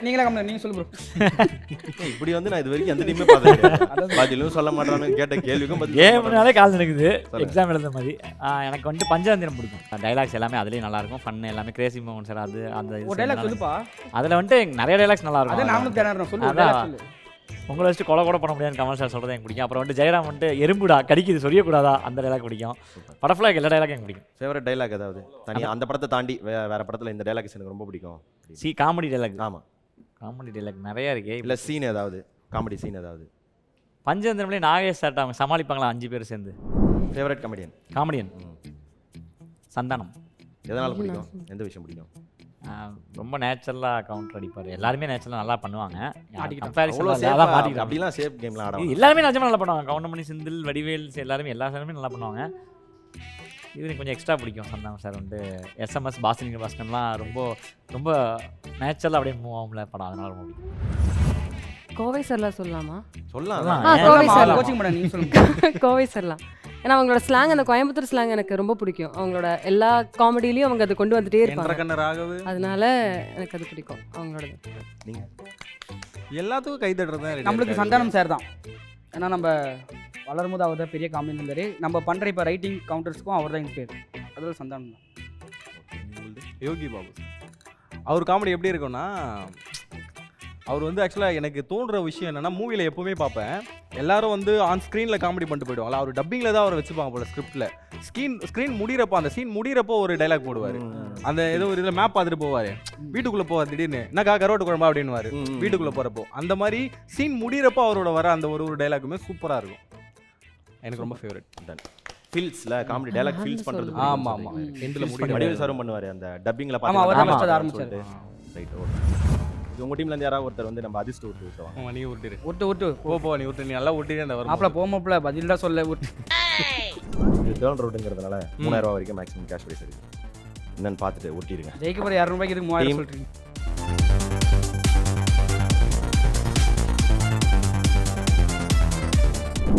நீங்களே கம்மி. நீங்க சொல்லு ப்ரோ. இப்படி வந்து நான் இது வரைக்கும் எந்த டீமே பார்த்தேன். பதிலும் சொல்ல மாட்டானு கேட்ட கேள்விக்கும் பதில். கேம்னாலே கால் நடக்குது. எக்ஸாம் எழுத மாதிரி. எனக்கு வந்து பஞ்சதந்திரம் பிடிக்கும். டைலாக்ஸ் எல்லாமே அதுலேயும் நல்லா இருக்கும். ஃபன் எல்லாமே கிரேசி மூமெண்ட்ஸ் எல்லாம். அது அந்த ஒரு டைலாக் சொல்லுப்பா. அதில் வந்துட்டு நிறைய டைலாக்ஸ் நல்லா இருக்கும். அத நானும் தேடுறேன். சொல்லு. உங்களை வச்சு கொலை கூட பண்ண முடியாது கமல் சார் சொல்கிறது எனக்கு பிடிக்கும். அப்புறம் வந்து ஜெயராம் வந்துட்டு எறும்புடா கடிக்குது சொரியக்கூடாதா, அந்த டைலாக் பிடிக்கும். படஃப்ளாக் எல்லா டைலாக்கும் எனக்கு பிடிக்கும். ஃபேவரட் டைலாக் ஏதாவது தனியாக அந்த படத்தை தாண்டி வேற படத்தில் இந்த டைலாக் எனக்கு ரொம்ப பிடிக்கும். Comedy dialogue. ஆமாம், காமெடி டைலாக் நிறைய இருக்கே. இல்லை சீன் ஏதாவது, காமெடி சீன் ஏதாவது. பஞ்சதந்திரம்லேயே நாகேஷ் சார்ட்ட அவங்க சமாளிப்பாங்களா 5 பேர் சேர்ந்து. Favourite comedian. காமெடியன் சந்தானம். எதனால் பிடிக்கும்? எந்த விஷயம் பிடிக்கும்? ரொம்ப நேச்சுரலாக கவுண்டர் அடிப்பார். எல்லாருமே நேச்சுரலாக நல்லா பண்ணுவாங்க. மாட்டிக்கிட்டான். கம்பேரிசன் அவ்வளோ அதான் சேஃபாக மாட்டிக்கிட்டான். அப்படிலாம் சேஃப் கேம்லாம் ஆட எல்லாருமே நிஜமாக நல்லா பண்ணுவாங்க. கவுண்டமணி, செந்தில், வடிவேல் எல்லாருமே எல்லா சாருமே நல்லா பண்ணுவாங்க. இது எனக்கு கொஞ்சம் எக்ஸ்ட்ரா பிடிக்கும். சந்தானம் சார் வந்து எஸ்எம்எஸ் பாஸ்கர் பாஸ்கர்லாம் ரொம்ப ரொம்ப நேச்சுரலாக அப்படியே மூவ் ஆகும்ல படம், அதனால ரொம்ப பிடிக்கும். கோவை சார்லாம் சொல்லலாமா? சொல்லலாம். கோவை சார் கோச்சிங் பண்ண நீங்க சொல்லுங்க. கோவை சார்லாம். ஏன்னா அவங்களோட ஸ்லாங், அந்த கோயம்புத்தூர் ஸ்லாங் எனக்கு ரொம்ப பிடிக்கும். அவங்களோட எல்லா காமெடியிலையும் அவங்க அதை கொண்டு வந்துட்டே இருப்பாங்க. கண்ண ராகவு அதனால எனக்கு அது பிடிக்கும் அவங்களோட. எல்லாத்துக்கும் கை தட்டுறது நம்மளுக்கு சந்தானம் சார் தான். ஏன்னா நம்ம வளரும் போது அவர் தான் பெரிய காமெடி இருந்தார். நம்ம பண்ணுற இப்போ ரைட்டிங் கவுண்டர்ஸ்க்கும் அவர் தான் இன்ஸ்பயர். அதில் சந்தானம் தான். யோகி பாபு அவர் காமெடி எப்படி இருக்கும்னா, அவர் வந்து ஆக்சுவலாக எனக்கு தோன்ற விஷயம் என்னென்னா, மூவியில் எப்போவுமே பார்ப்பேன் எல்லாரும் வந்து ஆன் ஸ்க்ரீனில் காமெடி பண்ணிட்டு போயிடுவாங்களா, அவர் டப்பிங்கில் தான் அவரை வச்சுப்பாங்க போல ஸ்கிரிப்டில். ஸ்க்ரீன் முடிகிறப்போ அந்த சீன் முடிகிறப்போ ஒரு டைலாக் போடுவார். அந்த ஏதோ ஒரு இதில் மேப் பார்த்துட்டு போவார், வீட்டுக்குள்ளே போவார் திடீர்னு, என்னக்கா கரோட்டு குழம்பா அப்படின்னுவார் வீட்டுக்குள்ளே போகிறப்போ. அந்த மாதிரி சீன் முடிகிறப்போ அவரோட வர அந்த ஒரு டைலாக்குமே சூப்பராக இருக்கும். எனக்கு ரொம்ப ஃபேவரட். ஃபீல்ஸ்ல காமெடி டயலாக் ஃபீல்ஸ் பண்றது. ஆமா ஆமா எண்டில் முடியும். வடிவேல் சாரும் பண்ணுவார் அந்த டப்பிங்ல ஆமா, அவர் தான் பார்த்து ஆரம்பிச்சாரு. ரைட். இது உங்க டீம்ல இருந்து யாராவது ஒருத்தர் வந்து நம்ம அதிர்ஷ்ட விட்டு விட்டுவாங்க. நீ உருட்டிரு. ஒட்டு போ நீ உருட்டு, நீ நல்லா உருட்டினே அந்த வரும். மாப்பிள்ள போமாப்பிள்ள பதில் தான் சொல்ல ஒட்டு. இது டர்ன் ரவுட்ங்கிறதுனால 3000 ரூபாய் வரைக்கும் மேக்ஸிமம் கேஷ் பிரைஸ் இருக்கு. என்னன்னு பார்த்துட்டு ஒட்டிடுங்க. ஜெயிக்க போற 200 ரூபாய்க்கு இதுக்கு 3000 சொல்றீங்க.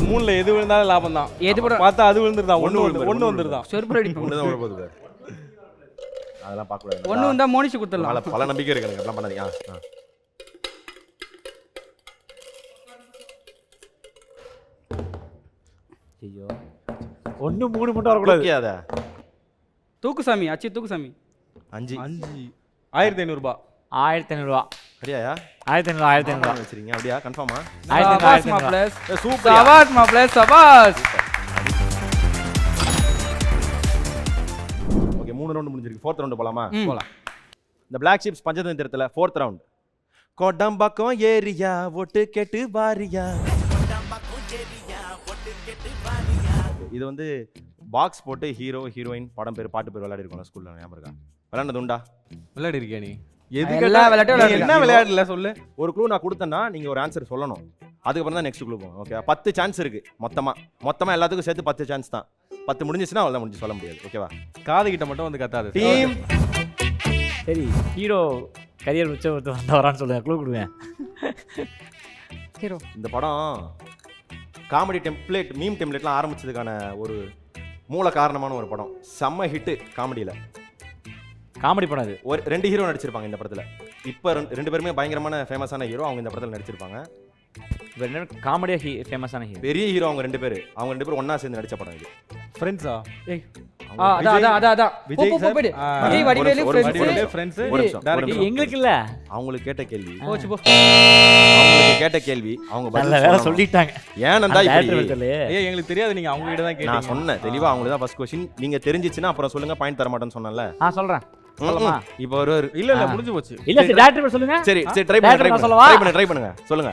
மூணுல எது விழுந்தாலும் லாபம் தான். எது கூட பார்த்தா அது விழுந்துருதான், ஒன்று வந்துருதான். செருப்பு அடிப்போம். ஒன்று தான் வர போகுது. அதெல்லாம் பார்க்க கூடாது. ஒன்று வந்தா மோனிச்சு கொடுத்துடலாம். பல நம்பிக்கை இருக்கு எனக்கு. அதெல்லாம் பண்ணாதீங்க. ஐயோ 1 3 மட்டும் வரக்கூடாது. அத தூக்குசாமி அச்சி தூக்குசாமி 5 1500 ரூபாய். 1500 ரூபா. சரியா? 1500 வச்சிருக்கீங்க. அப்படியா? கன்ஃபார்மா? சபாஸ் மாப்ள. சூப்பர். சபாஸ் மாப்ள, சபாஸ். ஓகே, 3 ரவுண்ட் முடிஞ்சிருக்கு. 4th ரவுண்ட் போலாமா? போலாம். இந்த Black Sheeps பஞ்சதந்திரத்துல 4th round. Kodambakkam area ஒட்டு கேட்டு வாரியா. இது வந்து பாக்ஸ் போட்டு ஹீரோ ஹீரோயின் படம் பேர் பாட்டு பேர் விளையாடி இருக்கோம் ஸ்கூல்ல. ஞாபகம் இருக்கா? விளையாண்டது உண்டா? விளையாடி இருக்கியா நீ? எல்லா விளையாட்டும் என்ன விளையாடல சொல்லு. ஒரு க்ளூ நான் கொடுத்தேன்னா நீங்க ஒரு ஆன்சர் சொல்லணும். அதுக்கப்புறம் தான் நெக்ஸ்ட் க்ளூ போகும். ஓகே, 10 சான்ஸ் இருக்கு. மொத்தமா எல்லாத்துக்கும் சேர்த்து 10 சான்ஸ் தான். 10 முடிஞ்சிச்சுன்னா அவ்வளவுதான், முடிஞ்சு சொல்ல முடியாது. ஓகேவா? காது கிட்ட மட்டும் வந்து கத்தாது. டீம் சரி, ஹீரோ கரியர் உச்சத்தை வந்தவரான்னு சொல்லுங்க, க்ளூ கொடுங்க. ஹீரோ. இந்த படம் காமெடி டெம்ப்ளேட், மீம் டெம்ப்ளேட்லாம் ஆரம்பிச்சதுக்கான ஒரு மூல காரணமான ஒரு படம். செம்ம ஹிட் காமெடியில. காமெடி படம் அது. ஒரு 2 ஹீரோ நடிச்சிருப்பாங்க இந்த படத்துல. இப்போ 2 பேருமே பயங்கரமான ஃபேமஸான ஹீரோ. அவங்க இந்த படத்துல நடிச்சிருப்பாங்க. இப்போ என்ன காமெடியா ஃபேமஸான ஹீரோ? பெரிய ஹீரோ அவங்க 2 பேர். அவங்க 2 பேரும் ஒண்ணா சேர்ந்து நடிச்ச படம் இது. ஃப்ரெண்ட்ஸா? ஏய் அதான் விஜய் சார். விஜய் வடிவேலு ஃப்ரெண்ட்ஸ். எங்களுக்கு இல்ல, அவங்களுக்கு கேட்ட கேள்வி. போச்சு போ. அவங்களுக்கு கேட்ட கேள்வி அவங்க நல்ல பதில் வேலை சொல்லணும். சொல்லிட்டாங்க. ஏனண்டா இப்படி? ஏய் எங்களுக்கு தெரியாது, நீங்க அவங்க கிட்ட தான் நான் கேட்டீங்க. சொன்னேன் தெளிவா. அவங்களுக்கு தான் ஃபர்ஸ்ட் क्वेश्चन. நீங்க தெரிஞ்சிச்சுன்னா அப்புறம் சொல்லுங்க, பாயிண்ட் தர மாட்டேன்னு சொன்னேன்ல. சொல்றேன். சொல்லமா? இப்போ ஒரு இல்ல முடிஞ்சு போச்சு. இல்ல சரி, டேரக்டர் சொல்லுங்க. சரி ட்ரை Director நான் சொல்லவா? பண்ணுங்க. சொல்லுங்க.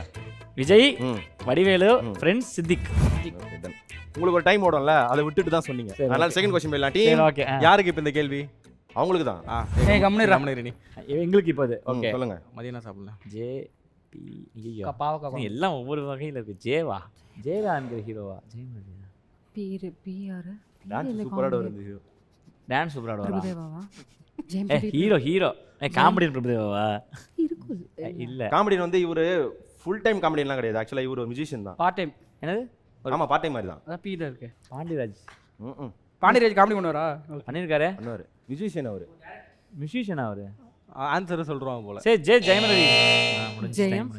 விஜய், ம். Vadivelu, friends, Siddique. Okay, done. உங்களுக்கு ஒரு டைம் ஓடும்ல, அதை விட்டுட்டு தான் சொன்னீங்க. சரி, அதனால செகண்ட் क्वेश्चन போயிடலாம். சரி, டீம் ஓகே. யாருக்கு இப்ப இந்த கேள்வி? அவங்களுக்கு தான். ஏய் கம்முனிரா. நீ எங்களுக்கு இப்போ அது. ஓகே, சொல்லுங்க. மதியானம் சாப்பிடலாம். J P. ஐயோ, பாவக்கா எல்லாம் ஒவ்வொரு வகையில இருக்கு. ஜேவா, ஜேவா என்கிற ஹீரோவா? ஜெயமணியா? பீர் பிஆர் டான்ஸ் சூப்பரா வருது. டான்ஸ் சூப்பரா ஆடுவாரா? பிரபுதேவாவா? ஜெயம் ஹீரோ காமெடி பிரபுதேவாவா? இருக்கும். இல்ல, காமெடியன் வந்து இவரு ஃபுல் டைம் காமெடியன்லாம் கிடையாது. ஆக்சுவலா இவரு ஒரு மியூசிஷியன் தான். Part time. என்னது? ஆமா, பார்ட் டைம் மாதிரி தான். அதான் பீடா இருக்கு. பாண்டியராஜ் பாண்டியராஜ் காமெடி பண்ணுவாரா? பண்ணிருக்காரு. பண்ணுவாரு. மியூசிஷியன் அவரு. மியூசிஷியனா அவரு? ஆன்சர் சொல்றாங்க போல. சரி, ஜெயமரவி. ஜெயம்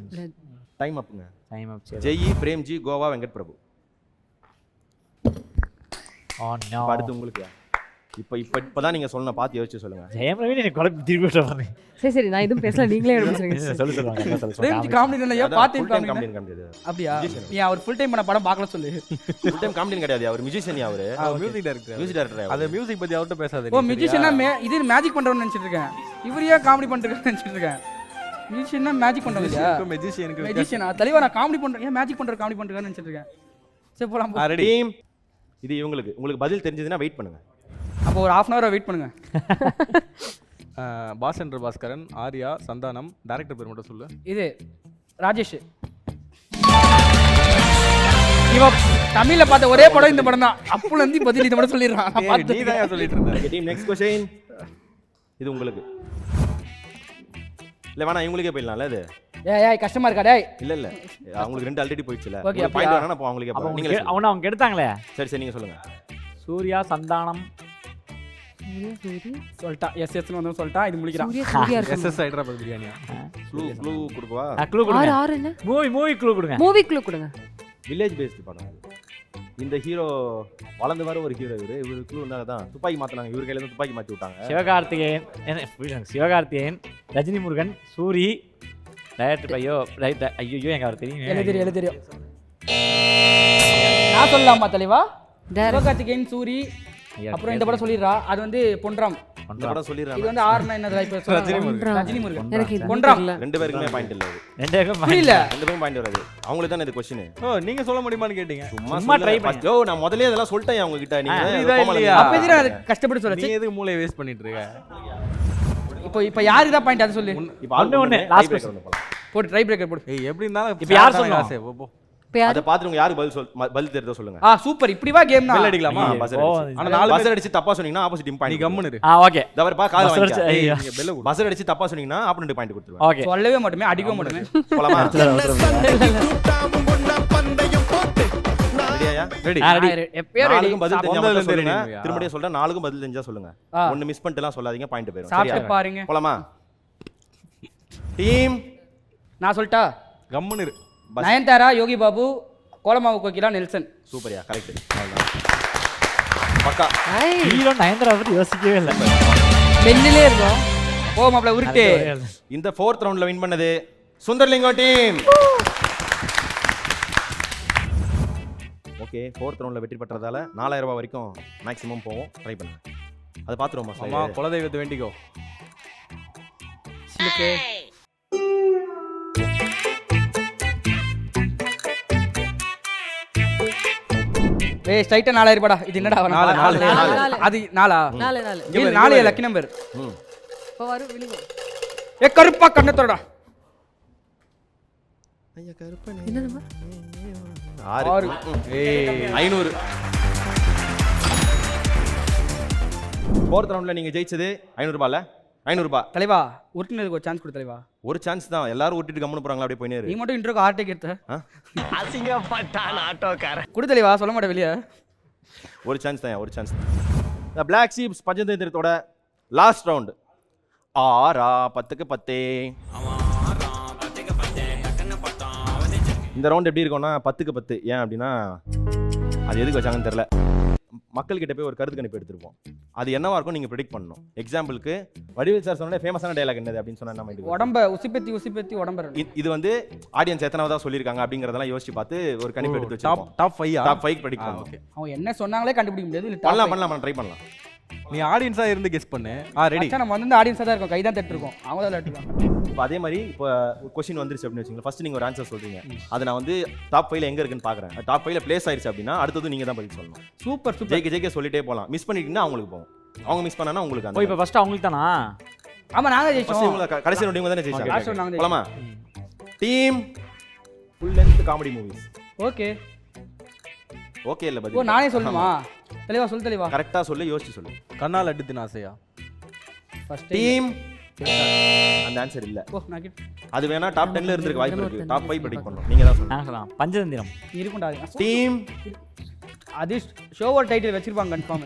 டைம் அப்புங்க. Time up. சரி. ஜெய், பிரேம்ஜி, கோவா, வெங்கட் பிரபு. Oh no. அடுத்து உங்களுக்கு. இப்பதான் நீங்க சொல்லணும், பார்த்து யோசிச்சு சொல்லுங்க. ஜெயமரவி எனக்கு குழப்பி திருப்பி விட்டுறேன். சரி நான் எதுவும் பேசல, நீங்களே சொல்லுங்க. சொல்லுவாங்க. பிரேம்ஜி காமெடி இல்லையா? Part time comedy. காமெடியன் கிடையாது. அப்படியா? நீ அவர் ஃபுல் டைம் பண்ண படம் பார்க்கல சொல்லு. ஃபுல் டைம் காமெடியன் கிடையாது. அவர் மியூசிஷியன். அவரு மியூசிக் டைரக்டர். Music director. அந்த மியூசிக் பத்தி அவர்ட்ட பேசாத. ஓ மியூசிஷியனா? இது மேஜிக் பண்றவன்னு நினைச்சிட்டு இருக்கேன். இவர் ஏன் காமெடி பண்றதுன்னு நினைச்சிட்டு இருக்கேன். மியூசிஷியனா மேஜிக் பண்றவங்க இல்லையா? மெஜிஷியனுக்கு மெஜிஷியனா? தலைவா நான் காமெடி பண்றேன், ஏன் மேஜிக் பண்ற காமெடி பண்றேன்னு நினைச்சிட்டு இருக்கேன். சரி போலாம். ரெடி. டீம் இது உங்களுக்கு பதில் தெரிஞ்சதுன்னா வெயிட் பண்ணுங்க. அப்போ ஒரு 1/2 hour வெயிட் பண்ணுங்க. பாஸ் என்ற பாஸ்கரன், ஆர்யா, சந்தானம். டேரக்டர் பேர் மட்டும் சொல்லு. இது ராஜேஷ். இவன் தமிழ்ல பார்த்த ஒரே படம் இந்த படம் தான். அப்பல இருந்து பதில் இதை மட்டும் சொல்லிடுறான். நான் நீ பார்த்து தான் சொல்லிட்டு இருந்த. Team next question. இது உங்களுக்கு இல்ல வேணா இவங்களுக்கே போயிடலாம்ல இது. ஏய் கஷ்டமா இருக்கா டேய்? இல்ல அவங்களுக்கு 2 ஆல்ரெடி போயிடுச்சுல. Okay, ஒரு பாயிண்ட் வேணா அப்போ அவங்களுக்கே அப்போ போறோம். நீங்களே சொல்லுங்க. அவங்க எடுத்தாங்களே. சரி நீங்க சொல்லுங்க. சூர்யா, சந்தானம். சொல்லிட்டா எஸ்எஸ்னு வந்து சொல்லிட்டா இது முடிக்கிறான். சூர்யா இருக்கும். எஸ்எஸ் ஹைதராபாத் பிரியாணியா? க்ளூ கொடுக்கவா? க்ளூ கொடுங்க. ஆறு என்ன? மூவி க்ளூ கொடுங்க. மூவி க்ளூ கொடுங்க. வில்லேஜ் பேஸ்டு படம் அது. இந்த ஹீரோ வளர்ந்து வர ஒரு ஹீரோ இவரு க்ளூ தான் துப்பாக்கி மாத்தினாங்க. இவரு கையில இருந்து துப்பாக்கி மாத்தி விட்டாங்க. சிவகார்த்திகேயன், ரஜினி முருகன், சூரி, டைரக்டர் ஐயோ எனக்கு அவர் தெரியும். எழுதி தெரியும். நான் சொல்லலாமா தலைவா? Direct. சிவகார்த்திகேயன், சூரி, அப்புறம் இந்த படம் சொல்லிடுறா. அது வந்து பொன்ராம். இந்த படம் இது சொல்லிடுறாங்க. வந்து ஆர்னா என்னது இப்ப ரஜினி முருகன். ரஜினி முருகன். எனக்கு இது பொன்ராம். தெரியல. ரெண்டு பேருக்குமே பாயிண்ட் இல்ல அது. ரெண்டு பேரும் புரியல. ரெண்டு பேரும் பாயிண்ட் வராது. அவங்களுக்கு தானே இது கொஸ்டின். ஓ நீங்க சொல்ல முடியுமான்னு கேட்டீங்க. சும்மா try ட்ரை பண்ணி. நான் முதல்லயே இதெல்லாம் சொல்லிட்டேன் அவங்க கிட்ட. நீங்க புரியுதா கோமலா இல்லையா? அப்ப எதுக்கு நான் கஷ்டப்பட்டு நீ சொல்றேன்? எதுக்கு மூளையை வேஸ்ட் பண்ணிட்டு இருக்க? இப்போ யாருக்கு தான் பாயிண்ட் அது சொல்லு. இப்போ ஒண்ணு, last லாஸ்ட் கொஸ்டின் போலாம். போடு ட்ரை பிரேக்கர் போடு. ஏய் எப்படி இருந்தாலும் இப்ப யார் சொல்லணும்? போ. இப்ப யாரு? அத பாத்து உங்க யாருக்கு பதில் தெரியுதோ சொல்லுங்க. சூப்பர். இப்படி வா கேம் பெல் தான். அடிக்கலாமா? பஸர் ஓ, அடிச்சு. ஆனா 4 பஸர் அடிச்சு தப்பா சொன்னீங்கன்னா ஆப்போசிட் டீம் நீ பாயிண்ட். கம்முனு இரு. ஓகே. தவறு பா காது பஸர் வாங்கிக்க. அடிச்சு, ஐயோ. நீங்க பெல்ல கொடு. பஸர் அடிச்சு தப்பா சொன்னீங்கன்னா ஆப்போனன்ட் பாயிண்ட் கொடுத்துருவேன். ஓகே. சொல்லவே மாட்டோமே, அடிக்கவே மாட்டோமே. போலாமா? ரெடியா? ரெடி. ரெடி. எப்பயோ ரெடி. நாலுக்கும் பதில் தெரிஞ்சா முதல்ல மட்டும் இருந்து சொல்லுங்க. ready. திரும்பியும் சொல்றேன், நாலுக்கும் பதில் தெரிஞ்சா சொல்லுங்க. ஆ. ஒன்னு மிஸ் பண்ணிட்டுலாம் சொல்லாதீங்க, பாயிண்ட் போயிடும். சாப்பிட்டு சரியா? பாருங்க. போலாமா? டீம் நான் சொல்லிட்டா? கம்முனு இரு. நயன்தாரா, யோகி பாபு, கோலமாவு கோகிலா, நெல்சன். சூப்பர்யா, கரெக்ட். பக்கா. ஹீரோ நயன்தாரா பத்தி யோசிக்கவே இல்லை. மென்னிலே இருக்கோம். ஓ மாப்ள உருட்டு. இந்த 4th ரவுண்ட்ல வின் பண்ணது சுந்தர்லிங்கம் டீம். ஓகே, 4th ரவுண்ட்ல வெற்றி பெற்றதால 4000 ரூபாய் வரைக்கும் மேக்ஸிமம் போவோம். ட்ரை பண்ணுங்க. அதை பாத்துருவோமா அம்மா சார்? குலதெய்வத்தை வேண்டிக்கோ. சிலுக்கு. ஏய் ஸ்ட்ரைட்டா 4000 ரூபாடா. இது என்னடா? நாலு. அது நாலா? 4 இது 4 லக்கி நம்பர். இப்போ வரும் விழுகும். ஏ கருப்பா கண்ணத்தோடா. ஐயா கருப்பனே. என்ன நம்பர்? 6. ஏய் 500. 4th ரவுண்ட்ல நீங்க ஜெயிச்சது 500 ரூபாய்ல 500 ரூபாய். தலைவா உருட்டுனதுக்கு ஒரு சான்ஸ் கொடு தலைவா. ஒரு சான்ஸ் தான். எல்லாரும் ஊட்டிட்டு கம்முன்னு போறாங்களா? அப்படியே போயினே நீ இரு. மட்டும் இன்ட்ரோக்கு ஆர்டேக் எடுத்த. அசிங்கப்பட்டான் ஆட்டோக்காரன். குடு தலைவா, சொல்ல மாட்டே வெளிய. ஒரு சான்ஸ் தான், ஒரு சான்ஸ். The Black Sheep பஞ்சதந்திரத்தோட லாஸ்ட் ரவுண்ட். 10க்கு 10. இந்த ரவுண்ட் எப்படி இருக்கும்னா 10க்கு 10. ஏன் அப்படின்னா அது எதுக்கு வச்சாங்கன்னு தெரியல. மக்கள் கிட்ட போய் ஒரு கருத்து கணிப்பு எடுத்துருப்போம். அது என்னவா இருக்கும் நீங்க ப்ரெடிக்ட் பண்ணணும். எக்ஸாம்பிளுக்கு வடிவேல் சார் சொன்ன ஃபேமஸான டயலாக் என்னது அப்படின்னு சொன்னா நம்ம இது உடம்ப உசிப்பத்தி உடம்ப. இது வந்து ஆடியன்ஸ் எத்தனாவதா சொல்லியிருக்காங்க அப்படிங்கறதெல்லாம் யோசிச்சு பார்த்து ஒரு கணிப்பு எடுத்து டாப் வச்சிருக்கோம். டாப் 5 டாப் 5 ப்ரெடிக்ட் பண்ணுவோம். ஓகே. அவன் என்ன சொன்னாங்களே கண்டுபிடிக்க முடியாது. இல்ல பண்ணலாம் ட்ரை பண்ணலாம். நீ ஆடியன்ஸா இருந்து கெஸ் பண்ணு. ரெடி. அச்சா நம்ம வந்து ஆடியன்ஸா தான் இருக்கோம். கை தான் தட்டு இருக்கோம். அவங்க தான் தட்டுறாங்க. இப்போ அதே மாதிரி இப்போ கொஸ்டின் வந்துருச்சு அப்படின்னு வச்சுக்கோங்க. ஃபர்ஸ்ட் நீங்க ஒரு ஆன்சர் சொல்றீங்க. அதை நான் வந்து டாப் 5ல எங்க இருக்குன்னு பாக்குறேன். டாப் 5ல பிளேஸ் ஆயிருச்சு அப்படின்னா அடுத்தது நீங்க தான் பதில் சொல்லணும். Super super. ஜெயிக்க சொல்லிட்டே போலாம். மிஸ் பண்ணிட்டீங்கன்னா அவங்களுக்கு போகும். அவங்க மிஸ் பண்ணானா உங்களுக்கு ஓ அந்த. இப்போ ஃபர்ஸ்ட் அவங்களுக்கு தானா? ஆமா நாங்க ஃபர்ஸ்ட் ஜெயிச்சோம். இவங்க கடைசி ரெண்டு இவங்க தானே Last round ஜெயிச்சாங்க. நாங்க போலாமா? Team full length comedy movies. Okay. Okay இல்ல ஓ பதில். நானே சொல்லணுமா? தலைவா சொல்லு தலைவா. கரெக்ட்டா சொல்லி யோசிச்சு சொல்லு. கண்ணால் அடித்து ஆசையா? ஃபர்ஸ்ட் டீம் அந்த ஆன்சர் இல்ல. ஓ நான் கிட்ட அது வேணா டாப் 10ல இருந்திருக்க வாய்ப்பு இருக்கு. டாப் 5 ப்ரெடிக்ட் பண்ணனும். நீங்க தான் சொல்லணும். நான் சொல்லலாம் பஞ்சதந்திரம். இருக்கும்டா. டீம் அது ஷோவோட டைட்டில் வச்சிருப்பாங்க கன்ஃபார்ம்.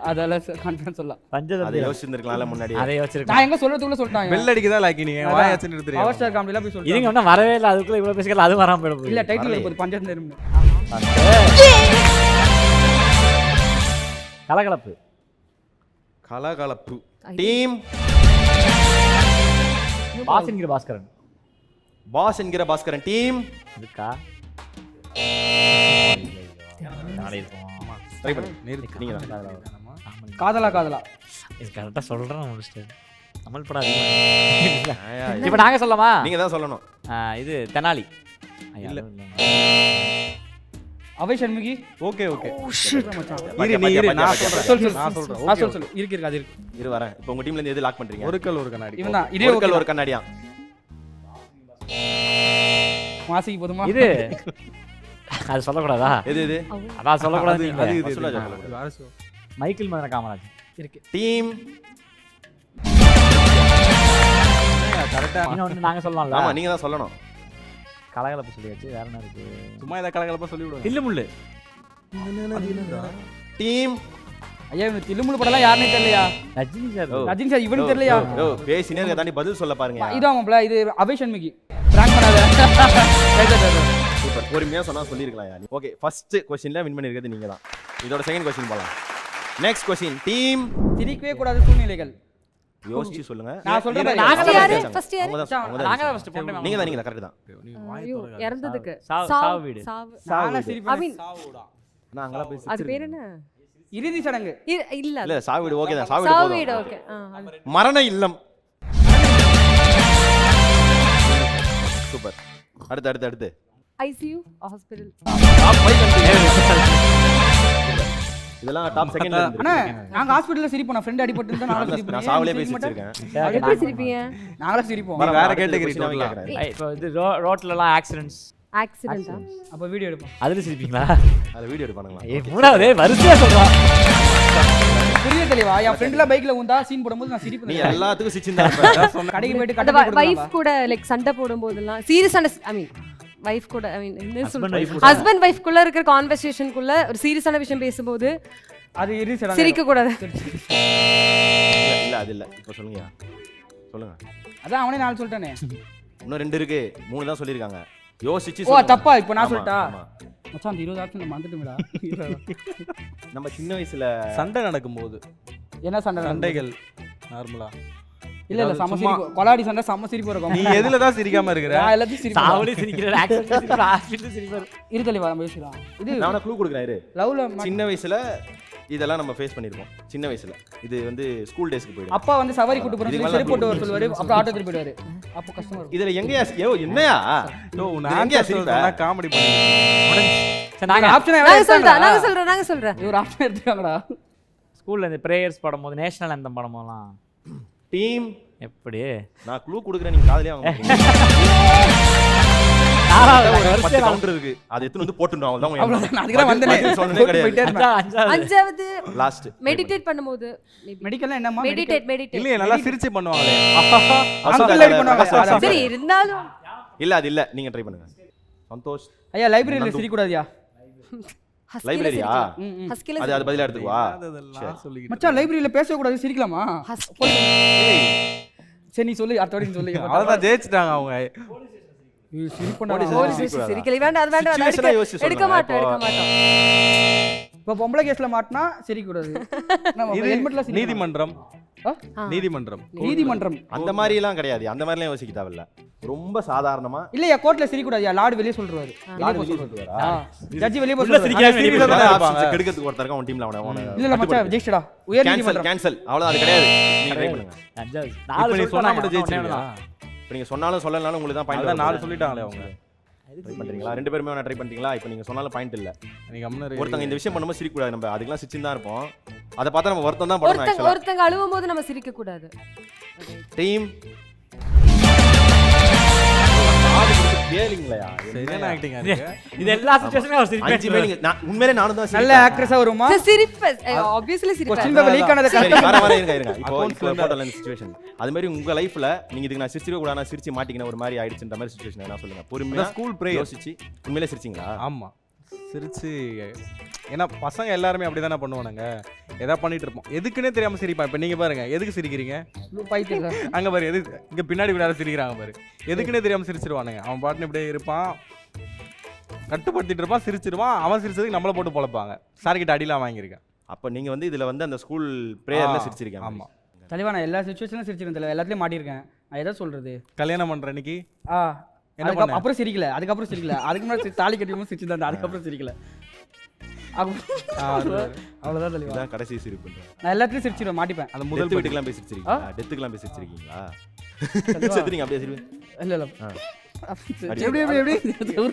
அதெல்லாம் கான்ஃபிடன்ஸ் சொல்லலாம். அதை பஞ்சதந்திரம். யோசிச்சிருக்கலாம்ல முன்னாடி. அதை யோசிச்சிருக்கேன். நான் எங்க சொல்றதுக்குள்ள சொல்லிட்டாங்க. பெல் அடிக்கதா லாக்கி நீங்க வாயாச்சு நிறுத்துறீங்க. பவர் ஸ்டார் காமெடில போய் சொல்றாங்க. இதுங்க ஒன்றும் வரவே இல்லை. அதுக்குள்ள இவ்வளோ பேசிக்கலாம். அது வராமல் போயிட போகுது. இல்ல டைட்டில் வரும்போது பஞ்சதந்திரம். கலகலப்பு. கலகலப்பு. டீம் பாஸ் என்கிற பாஸ்கரன். பாஸ் என்கிற பாஸ்கரன். டீம் இருக்கா? நாளை இருக்கும். ட்ரை பண்ணு. நிறுத்து. நீங்க தான். காதலா காதலா. இது கரெக்டாக சொல்கிறேன் முடிச்சிட்டு. தமிழ் படம் அதிகமாக. இப்போ நாங்கள் சொல்லலாமா? நீங்க தான் சொல்லணும். இது தெனாலி. இல்ல. அவை சண்முகி. ஓகே ஓகே மச்சான் இரு நீ இரு நான் சொல்றேன் சொல் நான் சொல்றேன் சொல்லு இருக்கு அது இருக்கு. இரு வரேன். இப்போ உங்க டீம்ல இருந்து எது லாக் பண்றீங்க? ஒரு கல் ஒரு கண்ணாடி. இவன் தான் இதே ஒரு கல் ஓகே. ஒரு கண்ணாடியா? மாசிக்கு போதுமா? இது அது சொல்லக்கூடாதா? எது இது? அதான் சொல்லக்கூடாது. அது இது சொல்லு, இது. சொல்லு. வாரிசு. மைக்கேல் மதன காமராஜ். இருக்கு. டீம். கரெக்டா இன்னொன்று நாங்கள் சொல்லலாம்ல. ஆமா நீங்க தான் சொல்லணும். கலகலப்பு சொல்லியாச்சு. வேற என்ன இருக்கு? சும்மா இத கலகலப்பா சொல்லி விடுங்க. தில்லு முள்ளு. டீம். ஐயா இவன் தில்லுமுள்ளு படலாம் யாருனே தெரியலையா? ரஜினி சார். ஓ. ரஜினி சார் இவனுக்கு தெரியலையா? ஓ பேசினே இருக்க தாண்டி பதில் சொல்ல பாருங்க. இதான் மாப்ள இது அவை சண்முகி. பிராங்க் பண்ணாத. சூப்பர். பொறுமையா சொன்னா சொல்லிருக்கலாம். ஓகே ஃபர்ஸ்ட் क्वेश्चनல வின் பண்ணிருக்கிறது நீங்க தான். இதோட செகண்ட் क्वेश्चन போலாம். Next question team. சிரிக்கவே கூடாத சூழ்நிலைகள். யோசிச்சு சொல்லுங்க. நான் சொல்றேன் பாரு. நாங்க யாரு? First யாரு? அவங்க தான் நாங்க தான் ஃபர்ஸ்ட் போட்டோம். நீங்க தான் கரெக்ட் தான். நீ வாய் ஐயோ திறக்காத. இறந்ததுக்கு சாவு வீடு. சாவு நானா சிரிப்பேன். I mean, சாவுடா. நான் அங்கலாம் போய் அது பேர் என்ன? இறுதி சடங்கு. இல்ல இல்ல சாவிடு ஓகே தான். சாவிடு சாவு போதும். வீடு ஓகே. மரண இல்லம். சூப்பர். அடுத்து ஐசியூ ஹாஸ்பிடல். இதெல்லாம் டாப் செகண்ட்ல அண்ணா இருந்து. நாங்க ஹாஸ்பிடல்ல சிரிப்போம். நான் ஃப்ரெண்ட் அடிபட்டு இருந்தா நானும் சிரிப்பேன். நான் சாவலே போய் சிரிச்சிருக்கேன். எப்படி சிரிப்பீங்க? நாங்களும் சிரிப்போம். வேற கேட்டகரி டோட்டலா. இப்போ இது ரோட்லலாம் ஆக்சிடென்ட்ஸ். ஆக்சிடென்ட்டா? அப்ப வீடியோ எடுப்போம். அதுல சிரிப்பீங்களா? அத வீடியோ எடுப்பானுங்களா? மூணாவது வரிசையா சொல்றான். புரிய தெளிவா என் ஃப்ரெண்ட்ல பைக்ல உண்டா சீன் போடும்போது நான் நீ சிரிப்பேன். எல்லாத்துக்கும் சிரிச்சிருந்தா இருப்ப. கடைக்கு போயிட்டு அந்த கட்டை வைஃப் கூட லைக் சண்டை போடும்போதெல்லாம் சீரியஸான ஐ மீன் வைஃப் கூட ஐ மீன் என்ன Husband, சொல்றது wife கூட. ஹஸ்பண்ட் வைஃப் குள்ள இருக்கிற கான்வர்சேஷனுக்குள்ள ஒரு சீரியஸான விஷயம் பேசும்போது அது இறுதி சடங்கு. சிரிக்க கூடாது. இல்ல அது இல்ல. இப்போ சொல்லுங்க. அதான் அவனே நான் சொல்லிட்டேனே. இன்னும் 2 இருக்கு. 3 தான் சொல்லிருக்காங்க. யோசிச்சு ஓ சொல்லுங்க. தப்பா இப்போ நான் ஆமா, சொல்லிட்டா? ஆமா. மச்சான் அந்த 20 ஆப்ஷன் மறந்துட்டேன்டா. நம்ம சின்ன வயசுல சண்டை நடக்கும்போது என்ன சண்டை? சண்டைகள் நார்மலா. இல்ல இல்ல சம சிரிப்பு. கொலாடி சண்டை சம சிரிப்பு இருக்கும். நீ எதுல தான் சிரிக்காம இருக்கிற? நான் எல்லாத்தையும் சிரிப்பேன். சாவலே சிரிக்கிறார். ஆக்சிடென்ட் சிரிக்கிறார். ஹாஸ்பிடல் சிரிப்பார். இரு தெளிவா நம்ம பேசலாம். இது நான் க்ளூ கொடுக்குறேன் இரு. லவ்ல சின்ன வயசுல இதெல்லாம் நம்ம ஃபேஸ் பண்ணிருப்போம். சின்ன வயசுல இது வந்து ஸ்கூல் டேஸ்க்கு போயிடும். அப்பா வந்து சவாரி கூட்டு போறேன்னு இதுக்கு சொல்லி மேல செருப்பு போட்டு வர சொல்லுவாரு. அப்புறம் ஆட்டோ திருப்பி போயிடுவாரு. அப்போ கஷ்டமா இருக்கும். இதுல எங்கயா என்னையா ஓ இதுல நான் எங்கயா சிரிப்பேன். சிரிப்ப? காமெடி பண்ணிட்டு. சரி நாங்க ஆப்ஷன் நாங்க சொல்றேன் இவர் ஆப்ஷன் எடுத்துக்காங்கடா. ஸ்கூல்ல இந்த பிரேயர்ஸ் படும்போது நேஷனல் அந்த படமெல்லாம் டீம். எப்படி நான் க்ளூ கொடுக்குறேன் நீங்க காதுலயே வாங்க மாட்டீங்க. ஒரு 10 கவுண்டர் இருக்கு. அது எடுத்து வந்து போட்டுறோம் அவ்வளவுதான். அவ்வளவுதான். நான் அதுக்கு தான் வந்தேனே. சொன்னதே கிடையாது. அஞ்சாவது அஞ்சாவது லாஸ்ட் மெடிடேட் பண்ணும்போது மெடிக்கல்னா என்னம்மா? மெடிடேட் இல்லையே நல்லா சிரிச்சு பண்ணுவாங்களே. அங்கிள் ரெடி பண்ணுவாங்க. சரி இருந்தாலும் இல்ல அது இல்ல. நீங்க ட்ரை பண்ணுங்க. சந்தோஷ். ஐயா லைப்ரரியில சிரிக்க கூடாதியா? லைப்ரரியா? ஹஸ்கில அது பதிலா எடுத்துக்குவா. அதெல்லாம் சொல்லிக்கிட்டு. மச்சான் லைப்ரரியில பேச கூடாது சிரிக்கலாமா? சரி நீ சொல்லு அடுத்த வாட்டி சொல்லு. அவ்வளவுதான் ஜெயிச்சிட்டாங்க அவங்க. சிரிக்கல வேண்டாம் அது வேண்டாம் Situation ஆ யோசிச்சு எடுக்க சொல்லுங்க. மாட்டோம் இப்போ பொம்பளை கேஸ்ல மாட்டினா சிரிக்க கூடாது. நம்ம இது ஹெல்மெட்ல நீதிமன்றம். ஆ. நீதிமன்றம். நீதிமன்றம் அந்த மாதிரி எல்லாம் கிடையாது. அந்த மாதிரி எல்லாம் யோசிக்க தேவையில்ல. ரொம்ப சாதாரணமா இல்லையா கோர்ட்ல சிரிக்க கூடாதியா? லார்டு வெளியே சொல்றாரு. லார்டு வெளிய சொல்றாரா? ஜட்ஜி வெளியே போய் உள்ள சொல்றாரு. சிரிக்க- ஆனா serious ஆ தான் இருப்பாங்க. ஆப்ஷன்ஸ் கெடுக்கிறதுக்கு ஒருத்தர் இருக்கான் உன் டீம்ல அவன. இல்ல இல்ல மச்சான் ஜெயிச்சடா. உயர் கேன்சல் நீதிமன்றம். கேன்சல். அவ்வளவுதான் அது கிடையாது. நீங்க ட்ரை பண்ணுங்க. அஞ்சாவது இப்ப நாலு நீ சொன்னா சொன்னா மட்டும் ஜெயிச்சிருவியா? இப்போ நீங்க சொன்னாலும் சொல்லலனாலும் உங்களுக்கு தான் பாயிண்ட். அதான் 4 சொல்லிட்டாங்களே அவங்க. ட்ரை பண்றீங்களா? 2 பேருமே வேணா ட்ரை பண்ணிட்டீங்களா? இப்போ நீங்க சொன்னாலும் பாயிண்ட் இல்ல. நீங்க அம்மா ஒருத்தங்க இந்த விஷயம் பண்ணும்போது சிரிக்க கூடாது. நம்ம அதுக்கெல்லாம் சிரிச்சு தான் இருப்போம். அத பார்த்தா நம்ம வருத்தம் தான் படணும் ஆக்சுவலா. ஒருத்தங்க அழுவும் போது நம்ம சிரிக்க கூடாது. டீம். கேளுங்களா? சரியான ஆக்டிங் இருக்கு. இது எல்லா சிச்சுவேஷனும் அவர் 5 சிரிப்பேன். பேர் நீங்க உண்மையிலே நானும் தான் நல்ல சிரிப்பேன். ஆக்ட்ரஸா வருமா? சிரிப்பேன் ஆப்வியஸ்லி சிரிப்பேன். கொஸ்டின் பேப்பர் லீக் ஆனது சரி கரெக்டா? வர இருங்க. இப்போ Accounts ல போட்டல இந்த சிச்சுவேஷன். அது மாதிரி உங்க லைஃப்ல நீங்க இதுக்கு நான் சிரிச்சிர கூடாது சிரிச்சு மாட்டீங்கன ஒரு மாதிரி ஆயிடுச்சுன்ற மாதிரி சிச்சுவேஷன் என்ன சொல்லுங்க. பொறுமையா ஸ்கூல் பிரேயர் யோசிச்சு உண்மையிலே சிரிச்சீங்களா? ஆமா சிரிச்சு. ஏன்னா பசங்க எல்லாருமே அப்படிதானே பண்ணுவானுங்க. எதா பண்ணிட்டு இருப்போம். எதுக்குன்னே தெரியாம சிரிப்பான். இப்ப நீங்க பாருங்க எதுக்கு சிரிக்கிறீங்க? பைத்தியம் சார். அங்க பாரு எதுக்கு இங்க பின்னாடி விடாத சிரிக்கிறாங்க பாரு. எதுக்குன்னே தெரியாம சிரிச்சிருவானுங்க. அவன் பாட்டுன்னு இப்படியே இருப்பான். கட்டுப்படுத்திட்டு இருப்பான். சிரிச்சிருவான். அவன் சிரிச்சதுக்கு நம்மள போட்டு பொழப்பாங்க. சார் கிட்ட அடிலாம் வாங்கியிருக்கேன். அப்ப நீங்க வந்து இதுல வந்து அந்த ஸ்கூல் பிரேயர்ல சிரிச்சிருக்கீங்க. ஆமா. தலைவா நான் எல்லா சிச்சுவேஷன்லயும் சிரிச்சிருக்கேன் தலைவா. எல்லாத்துலயும் மாட்டியிருக்கேன். நான் எதை சொல்றது? கல்யாணம் பண்ற அன்னைக்கு என்ன பண்ண? அப்புறம் சிரிக்கல. அதுக்கப்புறம் சிரிக்கல. அதுக்கு முன்னாடி தாலி கட்டியும் சிரிச்சு தான். அதுக்கப்புறம் சிரிக்கல. அவ்வளவுதான் தலைவா. இதான் கடைசி சிரிப்பு. நான் எல்லாத்துலயும் சிரிச்சிருவேன். மாட்டிப்பேன். அந்த முதல் முதல் வீட்டுக்குலாம் போய் சிரிச்சிருக்கீங்களா? டெத்துக்குலாம் போய் சிரிச்சிருக்கீங்களா? செத்துறீங்க அப்படியே சிரிப்பு. இல்ல இல்ல